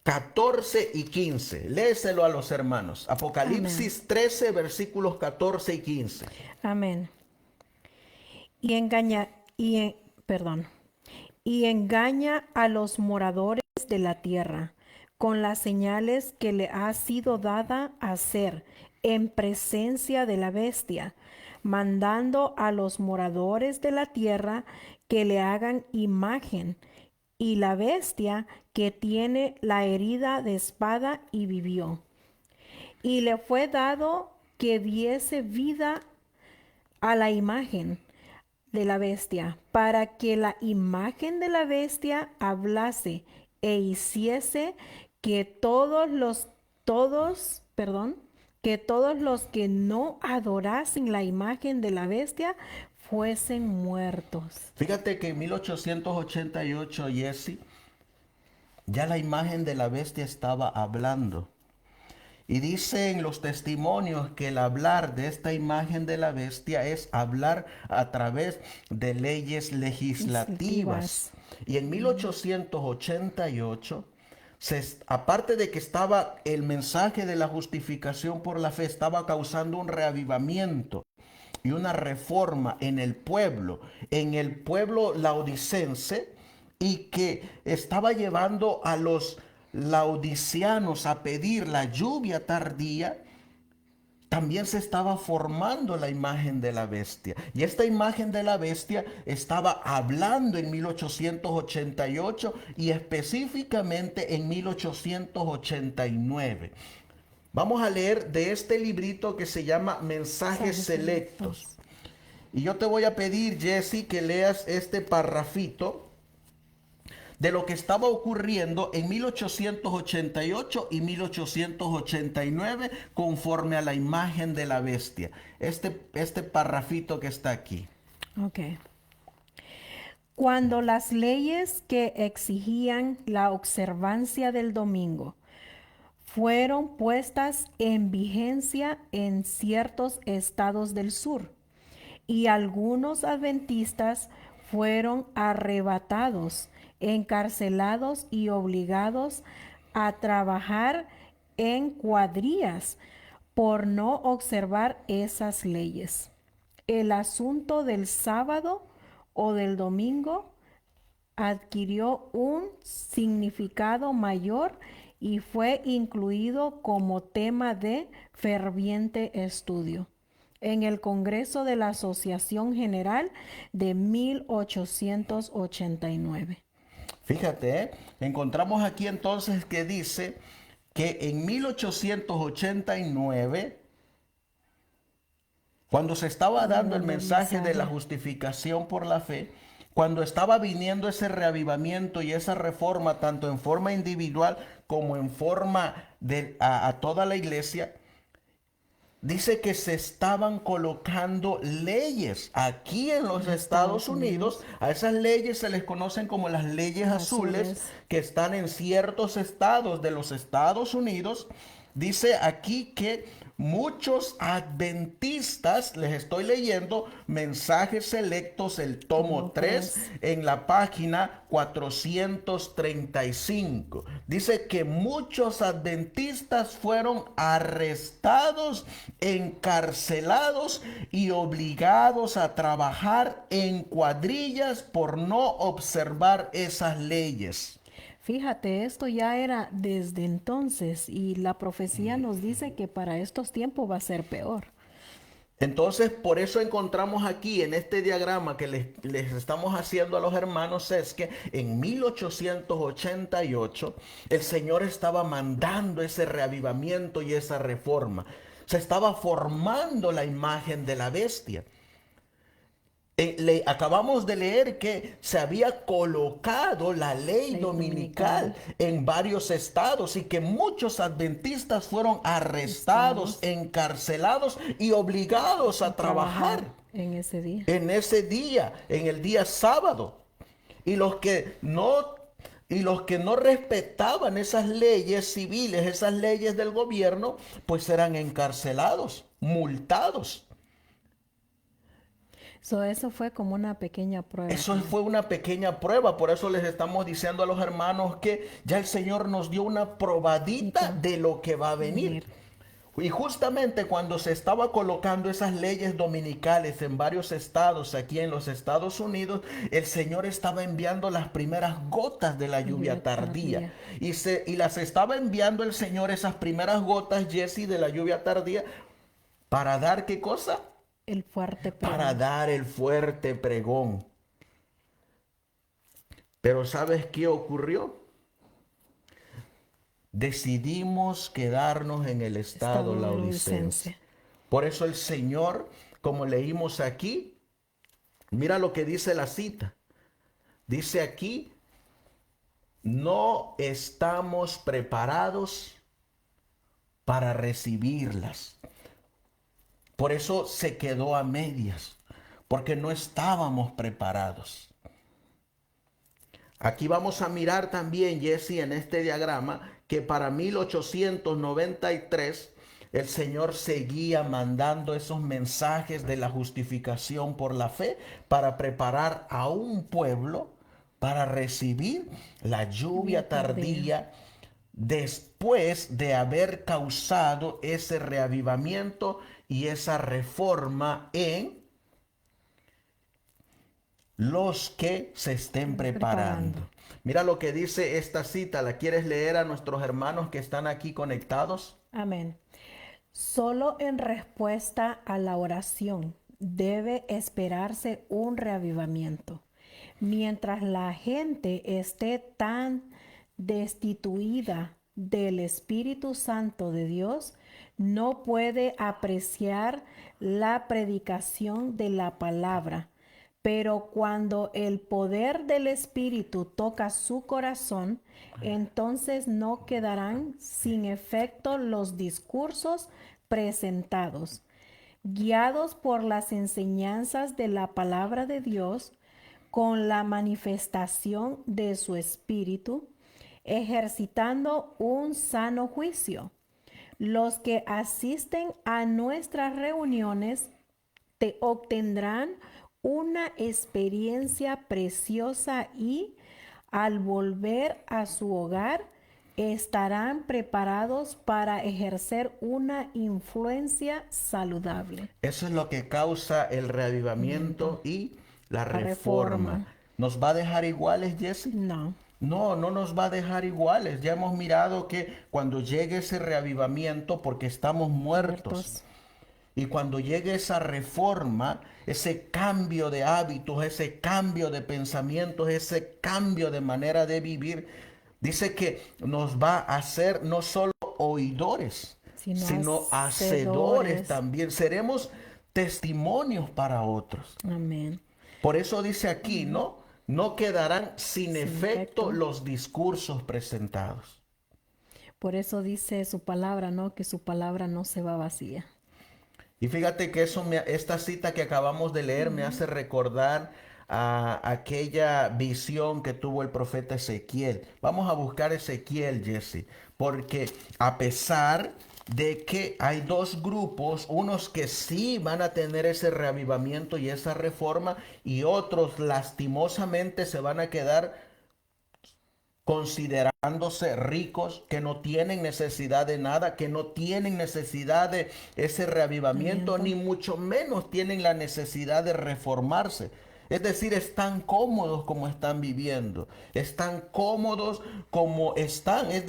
14 y 15. Léeselo a los hermanos. Apocalipsis Amén. 13, versículos 14 y 15. Amén. Y engaña a los moradores de la tierra con las señales que le ha sido dada a hacer en presencia de la bestia, mandando a los moradores de la tierra que le hagan imagen, y la bestia que tiene la herida de espada y vivió. Y le fue dado que diese vida a la imagen de la bestia, para que la imagen de la bestia hablase e hiciese que todos los que no adorasen la imagen de la bestia fuesen muertos. Fíjate que en 1888, Jesse, ya la imagen de la bestia estaba hablando. Y dice en los testimonios que el hablar de esta imagen de la bestia es hablar a través de leyes legislativas. Y en 1888, aparte de que estaba el mensaje de la justificación por la fe, estaba causando un reavivamiento y una reforma en el pueblo laodicense, y que estaba llevando a los laodiceanos a pedir la lluvia tardía, también se estaba formando la imagen de la bestia. Y esta imagen de la bestia estaba hablando en 1888 y específicamente en 1889. Vamos a leer de este librito que se llama Mensajes Selectos. Y yo te voy a pedir, Jesse, que leas este parrafito de lo que estaba ocurriendo en 1888 y 1889 conforme a la imagen de la bestia. Este parrafito que está aquí. Ok. Cuando las leyes que exigían la observancia del domingo fueron puestas en vigencia en ciertos estados del sur, y algunos adventistas fueron arrebatados, encarcelados y obligados a trabajar en cuadrillas por no observar esas leyes. El asunto del sábado o del domingo adquirió un significado mayor y fue incluido como tema de ferviente estudio en el Congreso de la Asociación General de 1889. Fíjate, encontramos aquí entonces que dice que en 1889, cuando se estaba dando el mensaje de la justificación por la fe, cuando estaba viniendo ese reavivamiento y esa reforma, tanto en forma individual como en forma a toda la iglesia, dice que se estaban colocando leyes aquí en los Estados Unidos. A esas leyes se les conocen como las leyes azules, que están en ciertos estados de los Estados Unidos. Dice aquí que muchos adventistas, les estoy leyendo Mensajes Selectos, el tomo 3, en la página 435. Dice que muchos adventistas fueron arrestados, encarcelados y obligados a trabajar en cuadrillas por no observar esas leyes. Fíjate, esto ya era desde entonces y la profecía nos dice que para estos tiempos va a ser peor. Entonces, por eso encontramos aquí en este diagrama que les estamos haciendo a los hermanos, es que en 1888 el Señor estaba mandando ese reavivamiento y esa reforma. Se estaba formando la imagen de la bestia. Acabamos de leer que se había colocado la ley dominical en varios estados y que muchos adventistas fueron arrestados, encarcelados y obligados a trabajar en ese día. En el día sábado. Y los que no respetaban esas leyes civiles, esas leyes del gobierno, pues eran encarcelados, multados. Eso fue como una pequeña prueba. Eso fue una pequeña prueba, por eso les estamos diciendo a los hermanos que ya el Señor nos dio una probadita de lo que va a venir. Y justamente cuando se estaba colocando esas leyes dominicales en varios estados aquí en los Estados Unidos, el Señor estaba enviando las primeras gotas de la lluvia tardía. Y las estaba enviando el Señor, esas primeras gotas, Jesse, de la lluvia tardía, para dar ¿qué cosa? El fuerte pregón. Para dar el fuerte pregón. Pero ¿sabes qué ocurrió? Decidimos quedarnos en el estado laodicense. Por eso el Señor, como leímos aquí, mira lo que dice la cita. Dice aquí, no estamos preparados para recibirlas. Por eso se quedó a medias, porque no estábamos preparados. Aquí vamos a mirar también, Jesse, en este diagrama, que para 1893 el Señor seguía mandando esos mensajes de la justificación por la fe para preparar a un pueblo para recibir la lluvia tardía después de haber causado ese reavivamiento y esa reforma en los que se estén preparando. Mira lo que dice esta cita. ¿La quieres leer a nuestros hermanos que están aquí conectados? Amén. Solo en respuesta a la oración debe esperarse un reavivamiento. Mientras la gente esté tan destituida del Espíritu Santo de Dios, no puede apreciar la predicación de la palabra. Pero cuando el poder del Espíritu toca su corazón, entonces no quedarán sin efecto los discursos presentados. Guiados por las enseñanzas de la palabra de Dios, con la manifestación de su Espíritu, ejercitando un sano juicio. Los que asisten a nuestras reuniones te obtendrán una experiencia preciosa y al volver a su hogar estarán preparados para ejercer una influencia saludable. Eso es lo que causa el reavivamiento y la reforma. reforma. ¿Nos va a dejar iguales, Jesse? No, No, no nos va a dejar iguales. Ya hemos mirado que cuando llegue ese reavivamiento, porque estamos muertos, y cuando llegue esa reforma, ese cambio de hábitos, ese cambio de pensamientos, ese cambio de manera de vivir, dice que nos va a hacer no solo oidores, sino hacedores también. Seremos testimonios para otros. Amén. Por eso dice aquí, ¿no? No quedarán sin efecto efecto los discursos presentados. Por eso dice su palabra, ¿no? Que su palabra no se va vacía. Y fíjate que esta cita que acabamos de leer me hace recordar a aquella visión que tuvo el profeta Ezequiel. Vamos a buscar Ezequiel, Jesse, porque a pesar de que hay dos grupos, unos que sí van a tener ese reavivamiento y esa reforma, y otros lastimosamente se van a quedar considerándose ricos, que no tienen necesidad de nada, que no tienen necesidad de ese reavivamiento, ni mucho menos tienen la necesidad de reformarse. Es decir, están cómodos como están viviendo, están cómodos como están. Es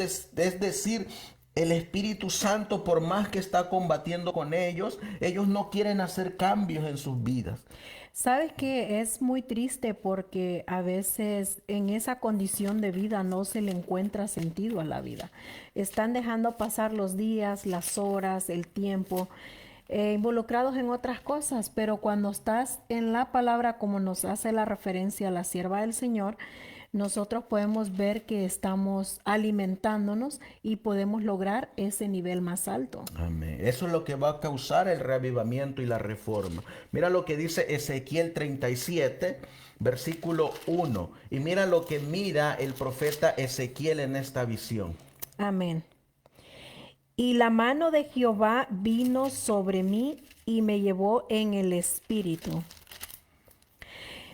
decir, el Espíritu Santo, por más que está combatiendo con ellos no quieren hacer cambios en sus vidas. Sabes que es muy triste porque a veces en esa condición de vida no se le encuentra sentido a la vida. Están dejando pasar los días, las horas, el tiempo, involucrados en otras cosas, pero cuando estás en la palabra, como nos hace la referencia la sierva del Señor, nosotros podemos ver que estamos alimentándonos y podemos lograr ese nivel más alto. Amén. Eso es lo que va a causar el reavivamiento y la reforma. Mira lo que dice Ezequiel 37, versículo 1. Y mira lo que mira el profeta Ezequiel en esta visión. Amén. Y la mano de Jehová vino sobre mí y me llevó en el espíritu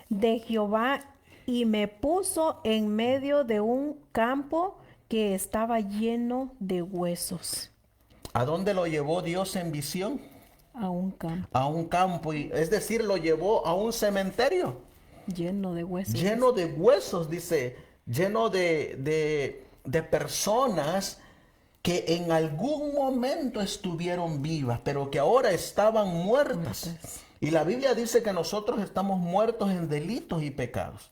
de Jehová y me puso en medio de un campo que estaba lleno de huesos. ¿A dónde lo llevó Dios en visión? A un campo. A un campo, es decir, lo llevó a un cementerio. Lleno de huesos. Lleno de huesos, dice, lleno de personas que en algún momento estuvieron vivas, pero que ahora estaban muertas. Y la Biblia dice que nosotros estamos muertos en delitos y pecados.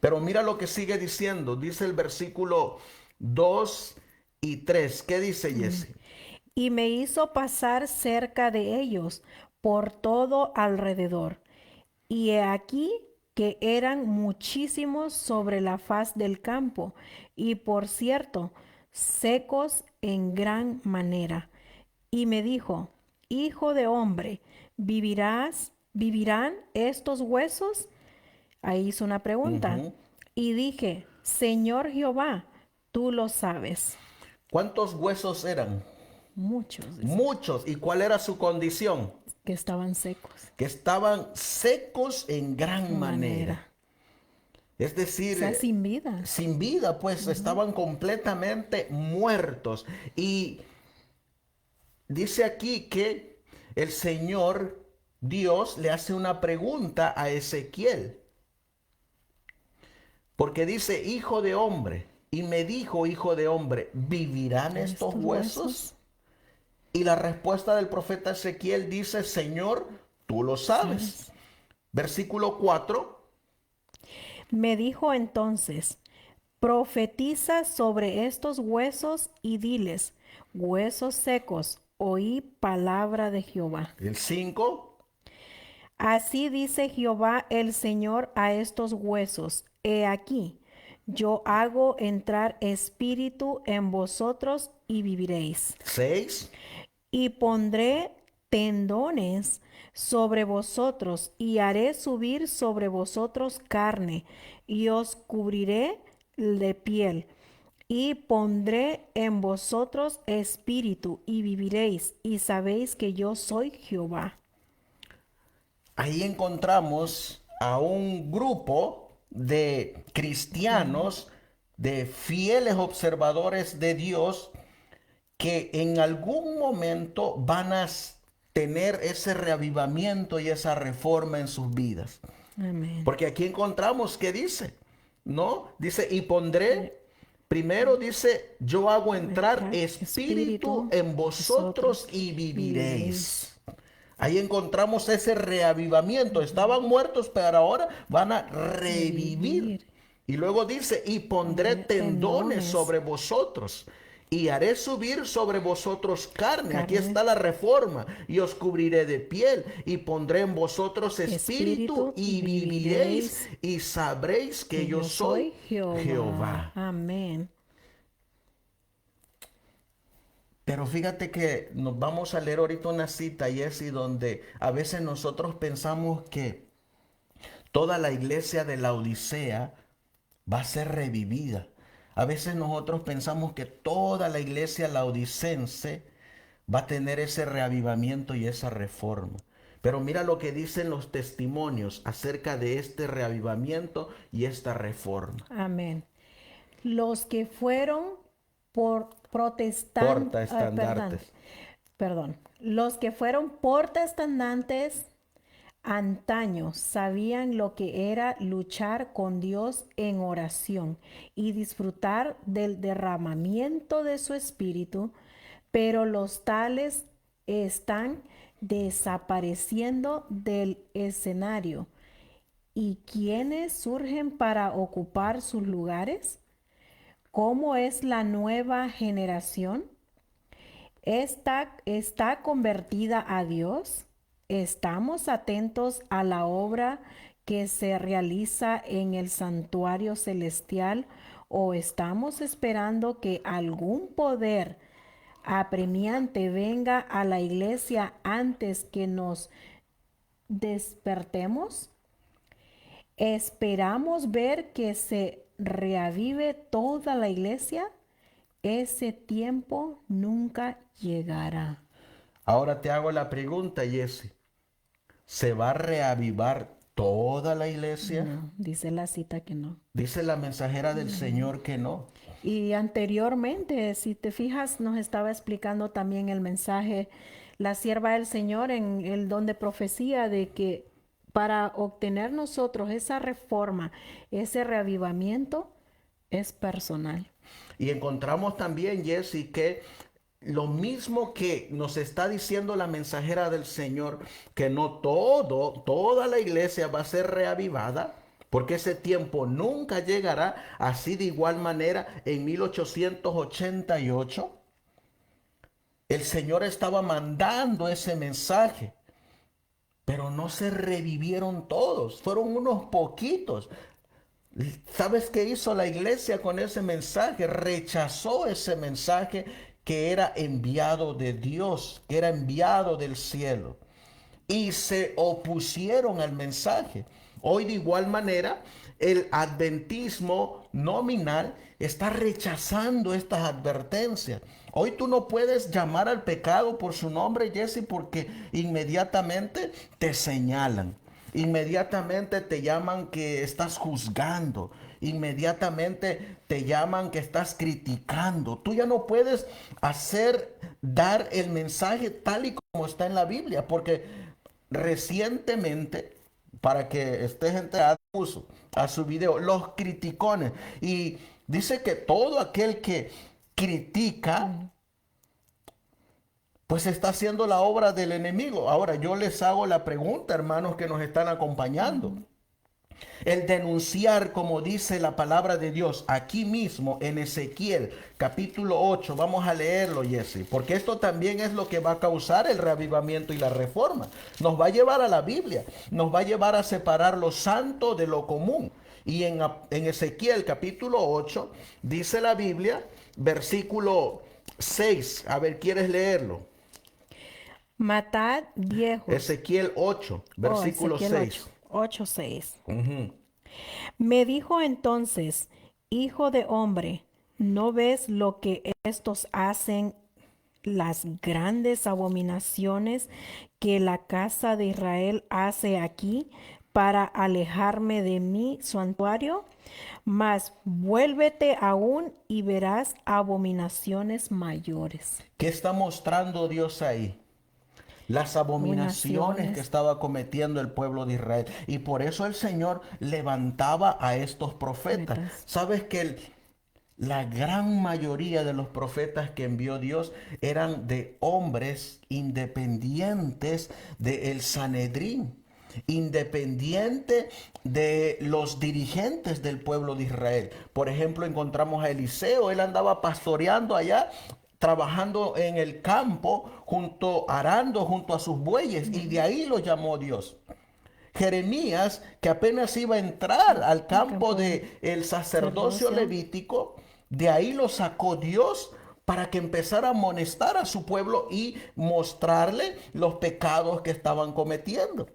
Pero mira lo que sigue diciendo. Dice el versículo 2 y 3. ¿Qué dice Jesse? Y me hizo pasar cerca de ellos por todo alrededor. Y he aquí que eran muchísimos sobre la faz del campo. Y por cierto, secos en gran manera. Y me dijo, hijo de hombre, ¿vivirán estos huesos? Ahí hizo una pregunta. Y dije, Señor Jehová, tú lo sabes. ¿Cuántos huesos eran? Muchos. Muchos. ¿Y cuál era su condición? Que estaban secos. Que estaban secos en gran manera. Es decir, o sea, sin vida. Sin vida, pues estaban completamente muertos. Y dice aquí que el Señor Dios le hace una pregunta a Ezequiel. Porque dice, hijo de hombre, y me dijo, hijo de hombre, ¿vivirán estos huesos? Y la respuesta del profeta Ezequiel dice, Señor, tú lo sabes. ¿Sabes? Versículo 4. Me dijo entonces, profetiza sobre estos huesos y diles, huesos secos, oí palabra de Jehová. El 5. Así dice Jehová el Señor a estos huesos, he aquí, yo hago entrar espíritu en vosotros y viviréis. 6. Y pondré tendones sobre vosotros y haré subir sobre vosotros carne y os cubriré de piel y pondré en vosotros espíritu y viviréis y sabéis que yo soy Jehová. Ahí encontramos a un grupo de cristianos, de fieles observadores de Dios, que en algún momento van a tener ese reavivamiento y esa reforma en sus vidas. Amén. Porque aquí encontramos que dice, ¿no? Dice, y pondré, primero dice, yo hago entrar espíritu en vosotros y viviréis. Ahí encontramos ese reavivamiento. Estaban muertos, pero ahora van a revivir. Y luego dice, y pondré tendones sobre vosotros. Y haré subir sobre vosotros carne. Aquí está la reforma. Y os cubriré de piel. Y pondré en vosotros espíritu y viviréis. Y sabréis que yo soy Jehová. Amén. Pero fíjate que nos vamos a leer ahorita una cita, Jessy, donde a veces nosotros pensamos que toda la iglesia de la Odisea va a ser revivida. A veces nosotros pensamos que toda la iglesia laodicense va a tener ese reavivamiento y esa reforma. Pero mira lo que dicen los testimonios acerca de este reavivamiento y esta reforma. Amén. Los que fueron por protestantes, Portaestandartes. perdón, los que fueron protestantes antaño sabían lo que era luchar con Dios en oración y disfrutar del derramamiento de su espíritu, pero los tales están desapareciendo del escenario. ¿Y quiénes surgen para ocupar sus lugares? ¿Cómo es la nueva generación? ¿Está convertida a Dios? ¿Estamos atentos a la obra que se realiza en el santuario celestial o estamos esperando que algún poder apremiante venga a la iglesia antes que nos despertemos? ¿Esperamos ver que se reavive toda la iglesia? Ese tiempo nunca llegará. Ahora te hago la pregunta, Jessy. ¿Se va a reavivar toda la iglesia? No, dice la cita que no. Dice la mensajera del Señor que no. Y anteriormente, si te fijas, nos estaba explicando también el mensaje, la sierva del Señor en el don de profecía, de que para obtener nosotros esa reforma, ese reavivamiento, es personal. Y encontramos también, Jessy, que lo mismo que nos está diciendo la mensajera del Señor, que no toda la iglesia va a ser reavivada, porque ese tiempo nunca llegará. Así de igual manera, en 1888, el Señor estaba mandando ese mensaje, pero no se revivieron todos, fueron unos poquitos. ¿Sabes qué hizo la iglesia con ese mensaje? Rechazó ese mensaje que era enviado de Dios, que era enviado del cielo. Y se opusieron al mensaje. Hoy de igual manera, el adventismo nominal está rechazando estas advertencias. Hoy tú no puedes llamar al pecado por su nombre, Jessy, porque inmediatamente te señalan. Inmediatamente te llaman que estás juzgando. Inmediatamente te llaman que estás criticando. Tú ya no puedes dar el mensaje tal y como está en la Biblia, porque recientemente, para que estés enterado, puso a su video, los criticones. Y dice que todo aquel que critica, pues está haciendo la obra del enemigo. Ahora yo les hago la pregunta, hermanos que nos están acompañando. El denunciar, como dice la palabra de Dios, aquí mismo en Ezequiel capítulo 8, vamos a leerlo, Jesse, porque esto también es lo que va a causar el reavivamiento y la reforma. Nos va a llevar a la Biblia, nos va a llevar a separar lo santo de lo común. Y en Ezequiel capítulo 8 dice la Biblia, versículo 6, a ver, ¿quieres leerlo? Matad viejos. Ezequiel 8, versículo Ezequiel 6. 8:6. Ujú. Me dijo entonces, hijo de hombre, ¿no ves lo que estos hacen, las grandes abominaciones que la casa de Israel hace aquí para alejarme de mi santuario? Mas vuélvete aún y verás abominaciones mayores. ¿Qué está mostrando Dios ahí? Las abominaciones que estaba cometiendo el pueblo de Israel. Y por eso el Señor levantaba a estos profetas. ¿Sabes que la gran mayoría de los profetas que envió Dios eran de hombres independientes del Sanedrín, independiente de los dirigentes del pueblo de Israel? Por ejemplo, encontramos a Eliseo, él andaba pastoreando allá, trabajando en el campo, arando junto a sus bueyes, y de ahí lo llamó Dios. Jeremías, que apenas iba a entrar al campo del sacerdocio levítico, de ahí lo sacó Dios para que empezara a amonestar a su pueblo y mostrarle los pecados que estaban cometiendo.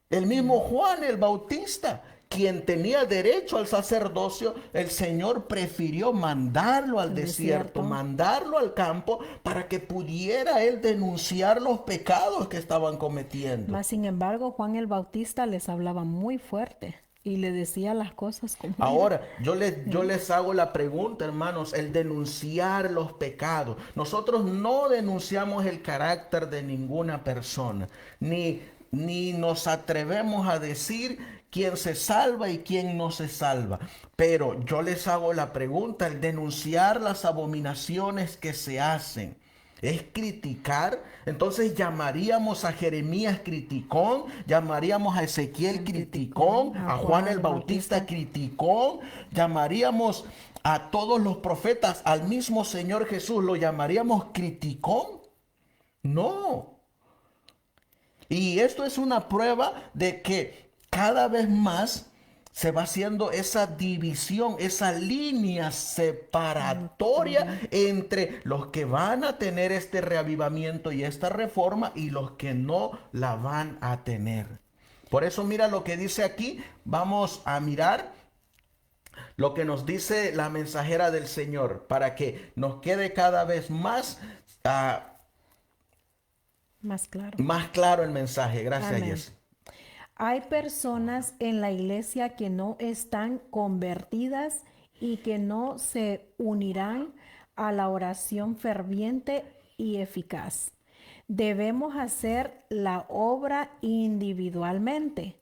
El mismo Juan el Bautista, quien tenía derecho al sacerdocio, el Señor prefirió mandarlo al desierto, mandarlo al campo, para que pudiera él denunciar los pecados que estaban cometiendo. Mas, sin embargo, Juan el Bautista les hablaba muy fuerte y le decía las cosas como Ahora, yo les hago la pregunta, hermanos, el denunciar los pecados. Nosotros no denunciamos el carácter de ninguna persona, ni nos atrevemos a decir quién se salva y quién no se salva. Pero yo les hago la pregunta, el denunciar las abominaciones que se hacen, ¿es criticar? Entonces llamaríamos a Jeremías criticón, llamaríamos a Ezequiel criticón, a Juan el Bautista criticón, llamaríamos a todos los profetas, al mismo Señor Jesús, ¿lo llamaríamos criticón? No. Y esto es una prueba de que cada vez más se va haciendo esa división, esa línea separatoria entre los que van a tener este reavivamiento y esta reforma y los que no la van a tener. Por eso mira lo que dice aquí. Vamos a mirar lo que nos dice la mensajera del Señor para que nos quede cada vez más más claro el mensaje. Gracias, Jess. Hay personas en la iglesia que no están convertidas y que no se unirán a la oración ferviente y eficaz. Debemos hacer la obra individualmente.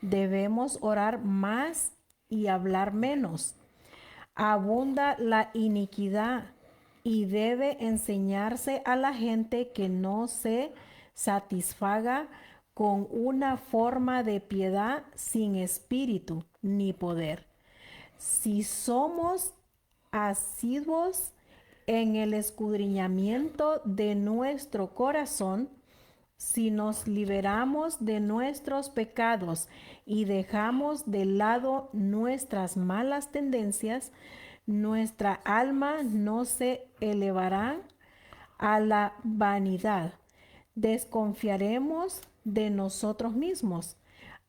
Debemos orar más y hablar menos. Abunda la iniquidad y debe enseñarse a la gente que no se satisfaga con una forma de piedad sin espíritu ni poder. Si somos asiduos en el escudriñamiento de nuestro corazón, si nos liberamos de nuestros pecados y dejamos de lado nuestras malas tendencias, nuestra alma no se elevará a la vanidad. Desconfiaremos de nosotros mismos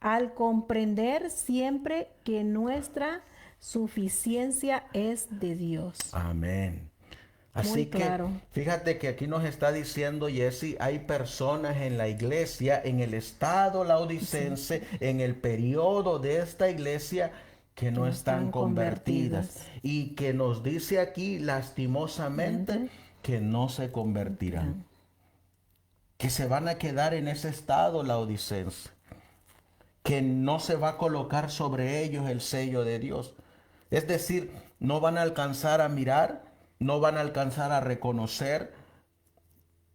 al comprender siempre que nuestra suficiencia es de Dios. Amén. Así que fíjate que aquí nos está diciendo Jesse, hay personas en la iglesia, en el estado laodicense, en el periodo de esta iglesia, que no están convertidas y que nos dice aquí lastimosamente que no se convertirán, que se van a quedar en ese estado laodicense, que no se va a colocar sobre ellos el sello de Dios. Es decir, no van a alcanzar a mirar, no van a alcanzar a reconocer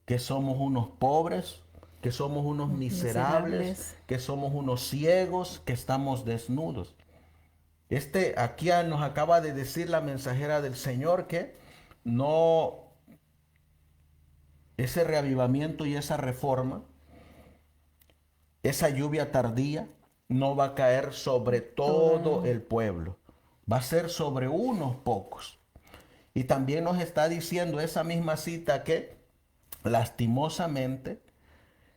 que somos unos pobres, que somos unos miserables, que somos unos ciegos, que estamos desnudos. Aquí nos acaba de decir la mensajera del Señor que no, ese reavivamiento y esa reforma, esa lluvia tardía, no va a caer sobre todo el pueblo, va a ser sobre unos pocos. Y también nos está diciendo esa misma cita que lastimosamente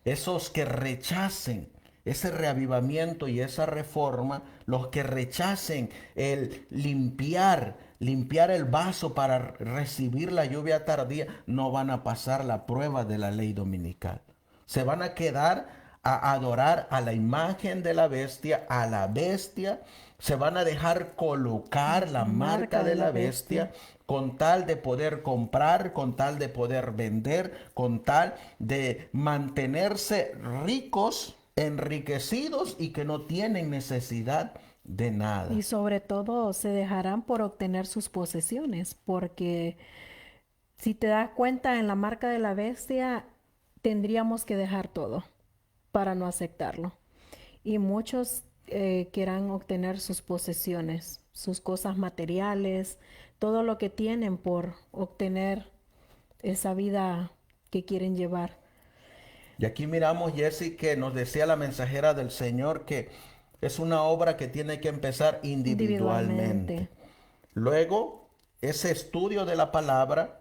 esos que rechacen ese reavivamiento y esa reforma, los que rechacen el limpiar el vaso para recibir la lluvia tardía, no van a pasar la prueba de la ley dominical. Se van a quedar a adorar a la imagen de la bestia, a la bestia, se van a dejar colocar la marca de la bestia con tal de poder comprar, con tal de poder vender, con tal de mantenerse ricos, enriquecidos y que no tienen necesidad de nada. Y sobre todo se dejarán por obtener sus posesiones, porque si te das cuenta en la marca de la bestia, tendríamos que dejar todo para no aceptarlo. Y muchos quieran obtener sus posesiones, sus cosas materiales, todo lo que tienen por obtener esa vida que quieren llevar. Y aquí miramos, Jessy, que nos decía la mensajera del Señor que es una obra que tiene que empezar individualmente. Luego, ese estudio de la palabra,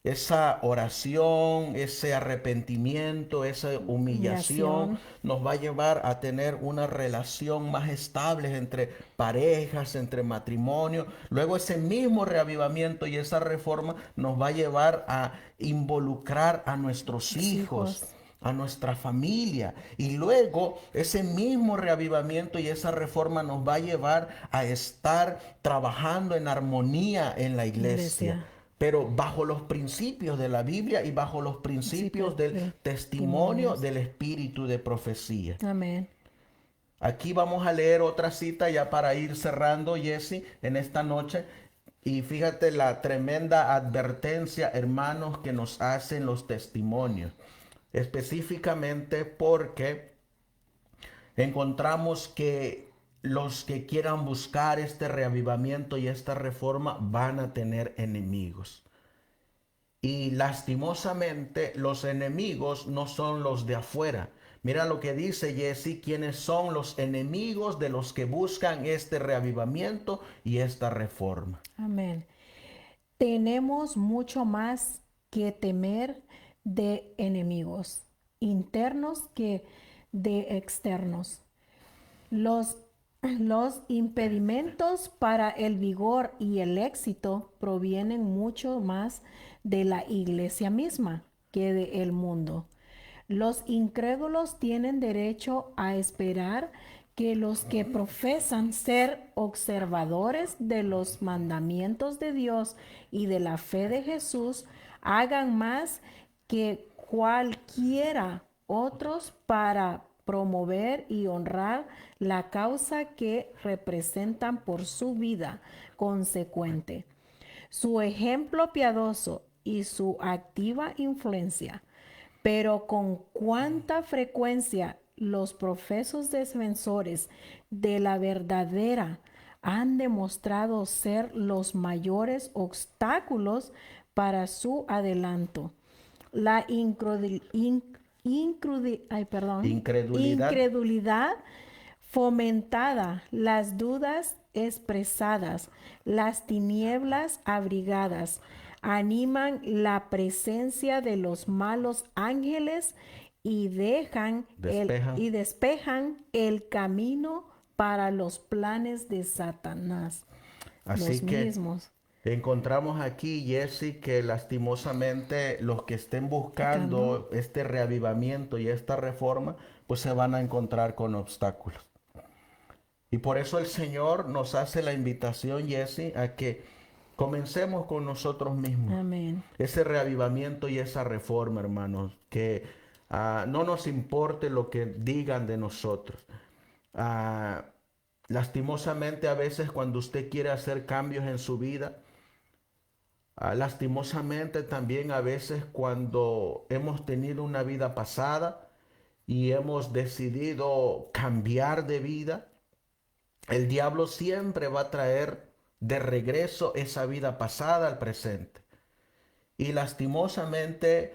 esa oración, ese arrepentimiento, esa humillación nos va a llevar a tener una relación más estable entre parejas, entre matrimonio. Luego ese mismo reavivamiento y esa reforma nos va a llevar a involucrar a nuestros hijos, a nuestra familia. Y luego ese mismo reavivamiento y esa reforma nos va a llevar a estar trabajando en armonía en la iglesia. Pero bajo los principios de la Biblia y bajo los principios del testimonio del espíritu de profecía. Amén. Aquí vamos a leer otra cita ya para ir cerrando, Jessy, en esta noche. Y fíjate la tremenda advertencia, hermanos, que nos hacen los testimonios. Específicamente porque encontramos que los que quieran buscar este reavivamiento y esta reforma van a tener enemigos. Y lastimosamente los enemigos no son los de afuera. Mira lo que dice Jessy, quiénes son los enemigos de los que buscan este reavivamiento y esta reforma. Amén. Tenemos mucho más que temer de enemigos internos que de externos. Los impedimentos para el vigor y el éxito provienen mucho más de la iglesia misma que del mundo. Los incrédulos tienen derecho a esperar que los que profesan ser observadores de los mandamientos de Dios y de la fe de Jesús hagan más que cualquiera otros para promover y honrar la causa que representan por su vida consecuente. Su ejemplo piadoso y su activa influencia. Pero con cuánta frecuencia los profesos defensores de la verdadera han demostrado ser los mayores obstáculos para su adelanto. La incredulidad fomentada, las dudas expresadas, las tinieblas abrigadas, animan la presencia de los malos ángeles y despejan el camino para los planes de Satanás. Así los que mismos. encontramos aquí, Jessy, que lastimosamente los que estén buscando este reavivamiento y esta reforma, pues se van a encontrar con obstáculos. Y por eso el Señor nos hace la invitación, Jessy, a que comencemos con nosotros mismos. Amén. Ese reavivamiento y esa reforma, hermanos, que no nos importe lo que digan de nosotros. Ah, lastimosamente a veces cuando usted quiere hacer cambios en su vida, lastimosamente también a veces cuando hemos tenido una vida pasada y hemos decidido cambiar de vida, el diablo siempre va a traer de regreso esa vida pasada al presente. Y lastimosamente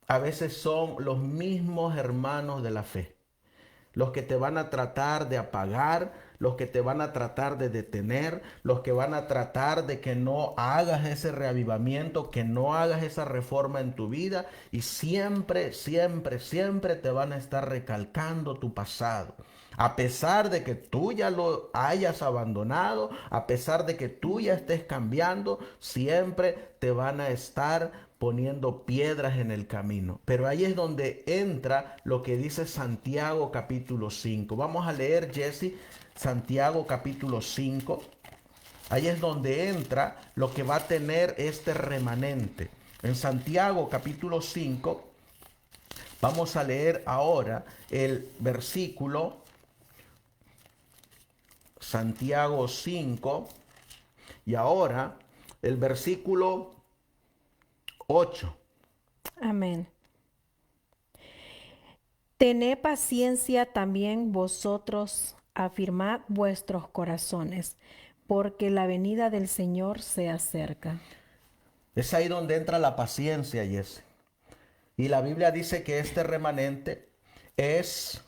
a veces son los mismos hermanos de la fe los que te van a tratar de apagar, los que te van a tratar de detener, los que van a tratar de que no hagas ese reavivamiento, que no hagas esa reforma en tu vida, y siempre, siempre, siempre te van a estar recalcando tu pasado. A pesar de que tú ya lo hayas abandonado, a pesar de que tú ya estés cambiando, siempre te van a estar poniendo piedras en el camino. Pero ahí es donde entra lo que dice Santiago capítulo 5. Vamos a leer, Jesse, Santiago capítulo 5. Ahí es donde entra lo que va a tener este remanente. En Santiago capítulo 5, vamos a leer ahora el versículo Santiago 5 y ahora el versículo 8. Amén. Tened paciencia también vosotros, afirmad vuestros corazones, porque la venida del Señor se acerca. Es ahí donde entra la paciencia, Jesse. Y la Biblia dice que este remanente es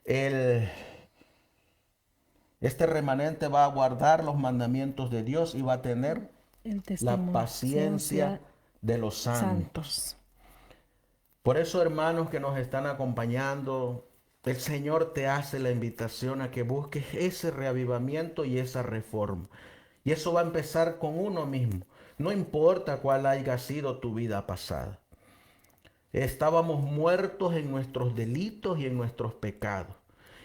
el... Este remanente va a guardar los mandamientos de Dios y va a tener El la paciencia de los santos. Por eso, hermanos que nos están acompañando, el Señor te hace la invitación a que busques ese reavivamiento y esa reforma. Y eso va a empezar con uno mismo. No importa cuál haya sido tu vida pasada. Estábamos muertos en nuestros delitos y en nuestros pecados.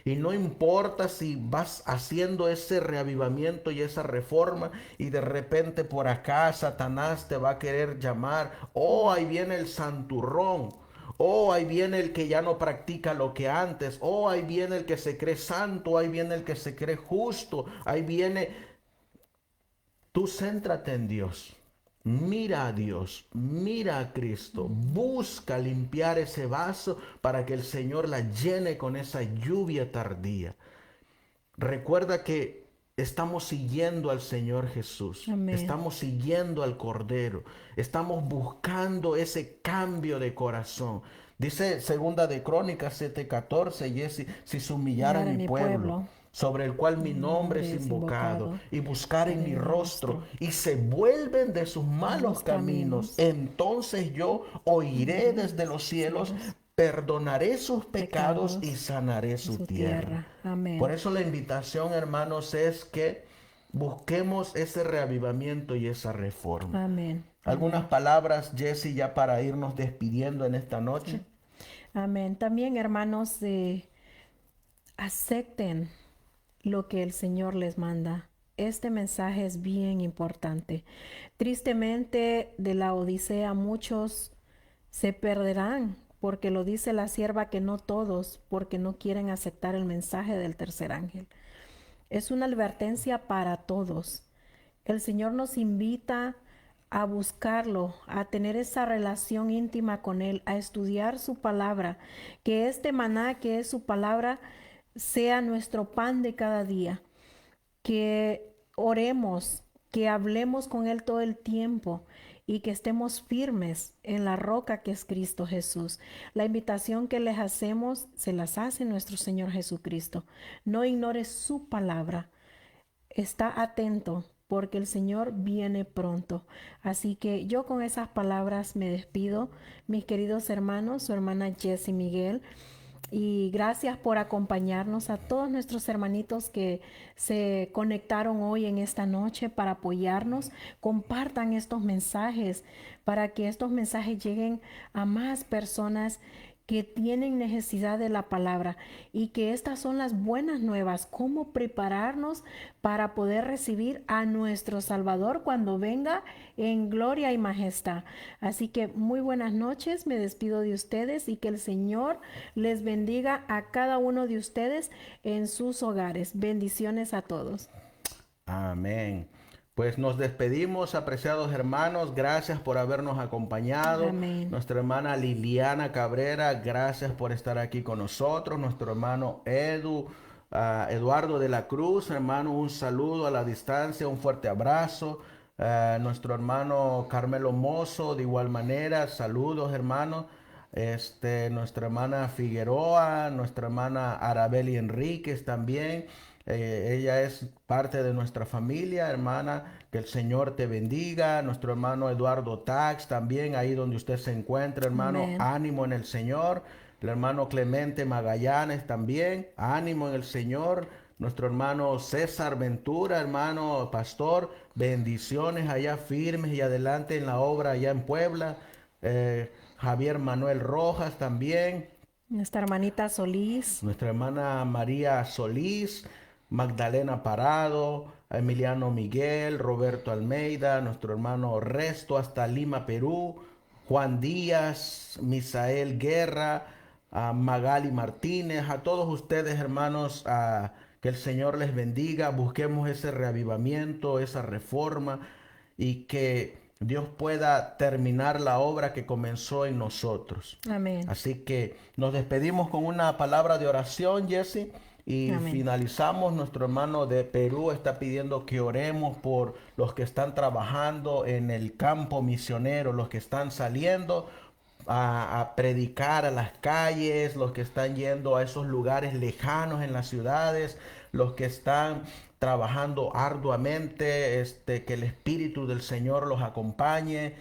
Y no importa si vas haciendo ese reavivamiento y esa reforma y de repente por acá Satanás te va a querer llamar, oh, ahí viene el santurrón, oh, ahí viene el que ya no practica lo que antes, oh, ahí viene el que se cree santo, ahí viene el que se cree justo, ahí viene... Tú céntrate en Dios. Mira a Dios, mira a Cristo, busca limpiar ese vaso para que el Señor la llene con esa lluvia tardía. Recuerda que estamos siguiendo al Señor Jesús, Amén. estamos siguiendo al Cordero, estamos buscando ese cambio de corazón. Dice segunda de Crónicas 7:14, y es si se humillara mi pueblo, sobre el cual mi nombre es invocado, y buscar en mi rostro, y se vuelven de sus malos caminos, entonces yo oiré desde los cielos, perdonaré sus pecados y sanaré su tierra. Amén. Por eso la invitación, hermanos, es que busquemos ese reavivamiento y esa reforma. Amén. Algunas palabras, Jesse, ya para irnos despidiendo en esta noche. Amén. También, hermanos, acepten lo que el Señor les manda. Este mensaje es bien importante. Tristemente, de la Odisea muchos se perderán, porque lo dice la sierva que no todos, porque no quieren aceptar el mensaje del tercer ángel. Es una advertencia para todos. El Señor nos invita a buscarlo, a tener esa relación íntima con Él, a estudiar su palabra, que este maná, que es su palabra, sea nuestro pan de cada día, que oremos, que hablemos con Él todo el tiempo y que estemos firmes en la roca que es Cristo Jesús. La invitación que les hacemos se las hace nuestro Señor Jesucristo. No ignores su palabra. Está atento porque el Señor viene pronto. Así que yo con esas palabras me despido, mis queridos hermanos, su hermana Jessie Miguel. Y gracias por acompañarnos a todos nuestros hermanitos que se conectaron hoy en esta noche para apoyarnos. Compartan estos mensajes para que estos mensajes lleguen a más personas que tienen necesidad de la palabra y que estas son las buenas nuevas, cómo prepararnos para poder recibir a nuestro Salvador cuando venga en gloria y majestad. Así que muy buenas noches, me despido de ustedes y que el Señor les bendiga a cada uno de ustedes en sus hogares. Bendiciones a todos. Amén. Pues nos despedimos, apreciados hermanos. Gracias por habernos acompañado. Amén. Nuestra hermana Liliana Cabrera, gracias por estar aquí con nosotros. Nuestro hermano Eduardo de la Cruz, hermano, un saludo a la distancia, un fuerte abrazo. Nuestro hermano Carmelo Mozo, de igual manera, saludos, hermano. Nuestra hermana Figueroa, nuestra hermana Arabeli Enríquez también. Ella es parte de nuestra familia, hermana. Que el Señor te bendiga. Nuestro hermano Eduardo Tax también, ahí donde usted se encuentra, hermano. Amén. Ánimo en el Señor. El hermano Clemente Magallanes también, ánimo en el Señor. Nuestro hermano César Ventura, hermano pastor, bendiciones allá firmes y adelante en la obra allá en Puebla. Javier Manuel Rojas también. Nuestra hermanita Solís. Nuestra hermana María Solís, Magdalena Parado, Emiliano Miguel, Roberto Almeida, nuestro hermano Resto hasta Lima, Perú, Juan Díaz, Misael Guerra, a Magali Martínez, a todos ustedes, hermanos, que el Señor les bendiga. Busquemos ese reavivamiento, esa reforma, y que Dios pueda terminar la obra que comenzó en nosotros. Amén. Así que nos despedimos con una palabra de oración, Jesse, y Amén. finalizamos. Nuestro hermano de Perú está pidiendo que oremos por los que están trabajando en el campo misionero, los que están saliendo a predicar a las calles, los que están yendo a esos lugares lejanos en las ciudades, los que están trabajando arduamente, que el Espíritu del Señor los acompañe.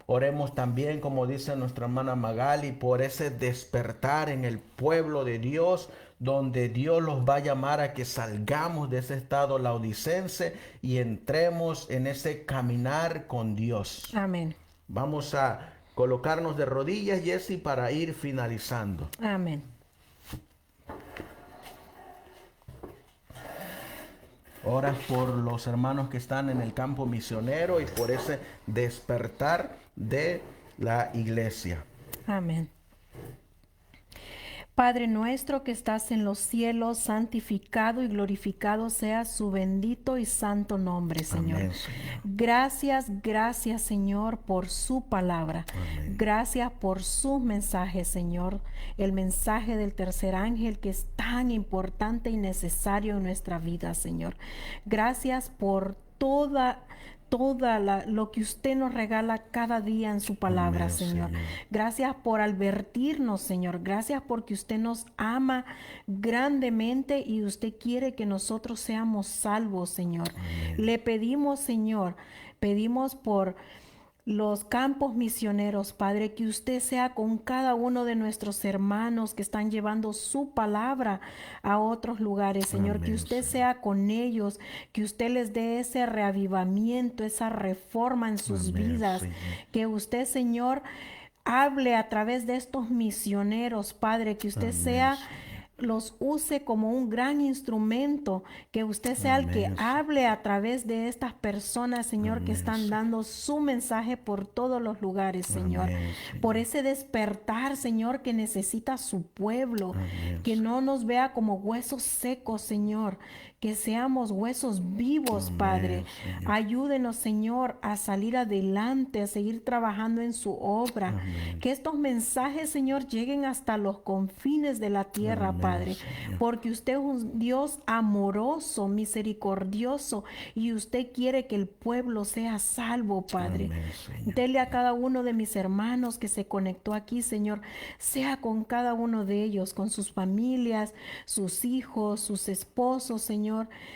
Oremos también, como dice nuestra hermana Magali, por ese despertar en el pueblo de Dios, donde Dios los va a llamar a que salgamos de ese estado laodicense y entremos en ese caminar con Dios. Amén. Vamos a colocarnos de rodillas, Jesse, para ir finalizando. Amén. Oras por los hermanos que están en el campo misionero y por ese despertar de la iglesia. Amén. Padre nuestro que estás en los cielos, santificado y glorificado sea su bendito y santo nombre, Señor. Amén, Señor. Gracias, Señor, por su palabra. Amén. Gracias por sus mensajes, Señor. El mensaje del tercer ángel que es tan importante y necesario en nuestra vida, Señor. Gracias por lo que usted nos regala cada día en su palabra, Amén, Señor. Señor. Gracias por advertirnos, Señor. Gracias porque usted nos ama grandemente y usted quiere que nosotros seamos salvos, Señor. Amén. Le pedimos, Señor, pedimos por los campos misioneros, Padre, que usted sea con cada uno de nuestros hermanos que están llevando su palabra a otros lugares, Señor. Amén, Que usted Señor. sea con ellos, que usted les dé ese reavivamiento, esa reforma en sus Amén, vidas. Señor. Que usted, Señor, hable a través de estos misioneros, Padre, que usted Amén, sea Señor. los use como un gran instrumento, que usted sea el que Amén, hable a través de estas personas, Señor, que Amén, están Señor. dando su mensaje por todos los lugares, Señor. Amén, Señor. Por ese despertar, Señor, que necesita su pueblo, Amén, que no nos vea como huesos secos, Señor, que seamos huesos vivos, Amén, Padre. Señor. Ayúdenos, Señor, a salir adelante, a seguir trabajando en su obra. Amén. Que estos mensajes, Señor, lleguen hasta los confines de la tierra, Amén, Padre. Señor. Porque usted es un Dios amoroso, misericordioso, y usted quiere que el pueblo sea salvo, Padre. Amén, Señor. Dele a cada uno de mis hermanos que se conectó aquí, Señor, sea con cada uno de ellos, con sus familias, sus hijos, sus esposos, Señor,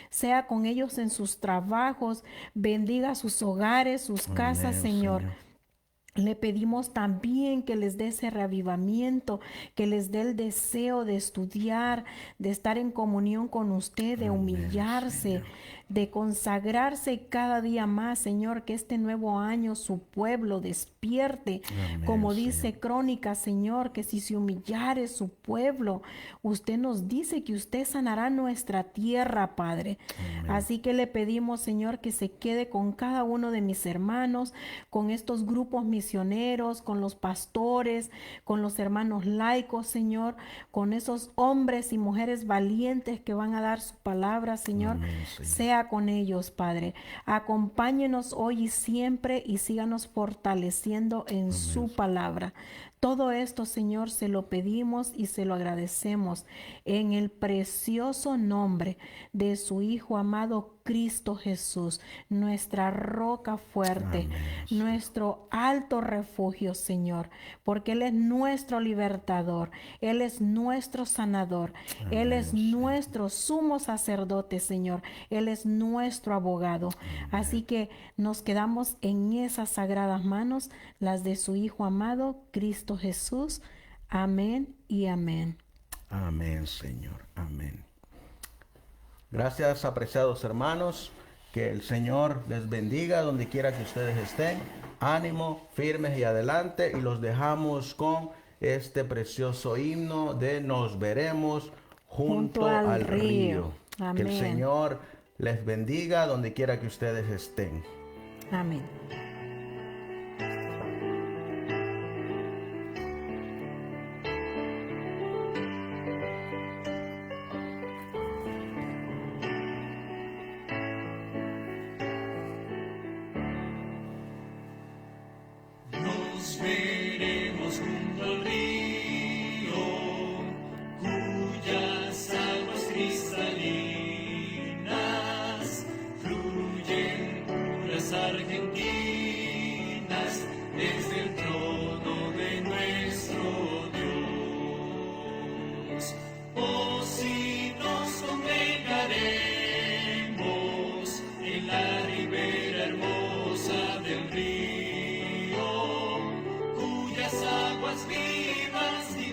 sea con ellos en sus trabajos, bendiga sus hogares, sus casas, Amén, Señor. Le pedimos también que les dé ese reavivamiento, que les dé el deseo de estudiar, de estar en comunión con usted, de Amén, humillarse. Señor. de consagrarse cada día más, Señor, que este nuevo año su pueblo despierte, Amén, como dice Señor. Crónicas, Señor, que si se humillare su pueblo, usted nos dice que usted sanará nuestra tierra, Padre. Amén. Así que le pedimos, Señor, que se quede con cada uno de mis hermanos, con estos grupos misioneros, con los pastores, con los hermanos laicos, Señor, con esos hombres y mujeres valientes que van a dar su palabra, Señor. Amén, Señor. Sea con ellos, Padre. Acompáñenos hoy y siempre y síganos fortaleciendo en su palabra. Todo esto, Señor, se lo pedimos y se lo agradecemos en el precioso nombre de su Hijo amado Cristo Jesús, nuestra roca fuerte, Amén, nuestro alto refugio, Señor, porque Él es nuestro libertador, Él es nuestro sanador, Él es nuestro sumo sacerdote, Señor, Él es nuestro abogado. Así que nos quedamos en esas sagradas manos, las de su Hijo amado, Cristo Jesús. Amén y amén. Amén, Señor. Amén. Gracias, apreciados hermanos. Que el Señor les bendiga donde quiera que ustedes estén. Ánimo, firmes y adelante. Y los dejamos con este precioso himno de Nos veremos junto al río. Que el Amén. Señor les bendiga donde quiera que ustedes estén. Amén. Nos veremos junto al río, cuyas aguas cristalinas fluyen puras argentinas desde el trono de nuestro Dios. Oh, si nos congregaremos en la ribera hermosa del río, cuyas aguas vivas y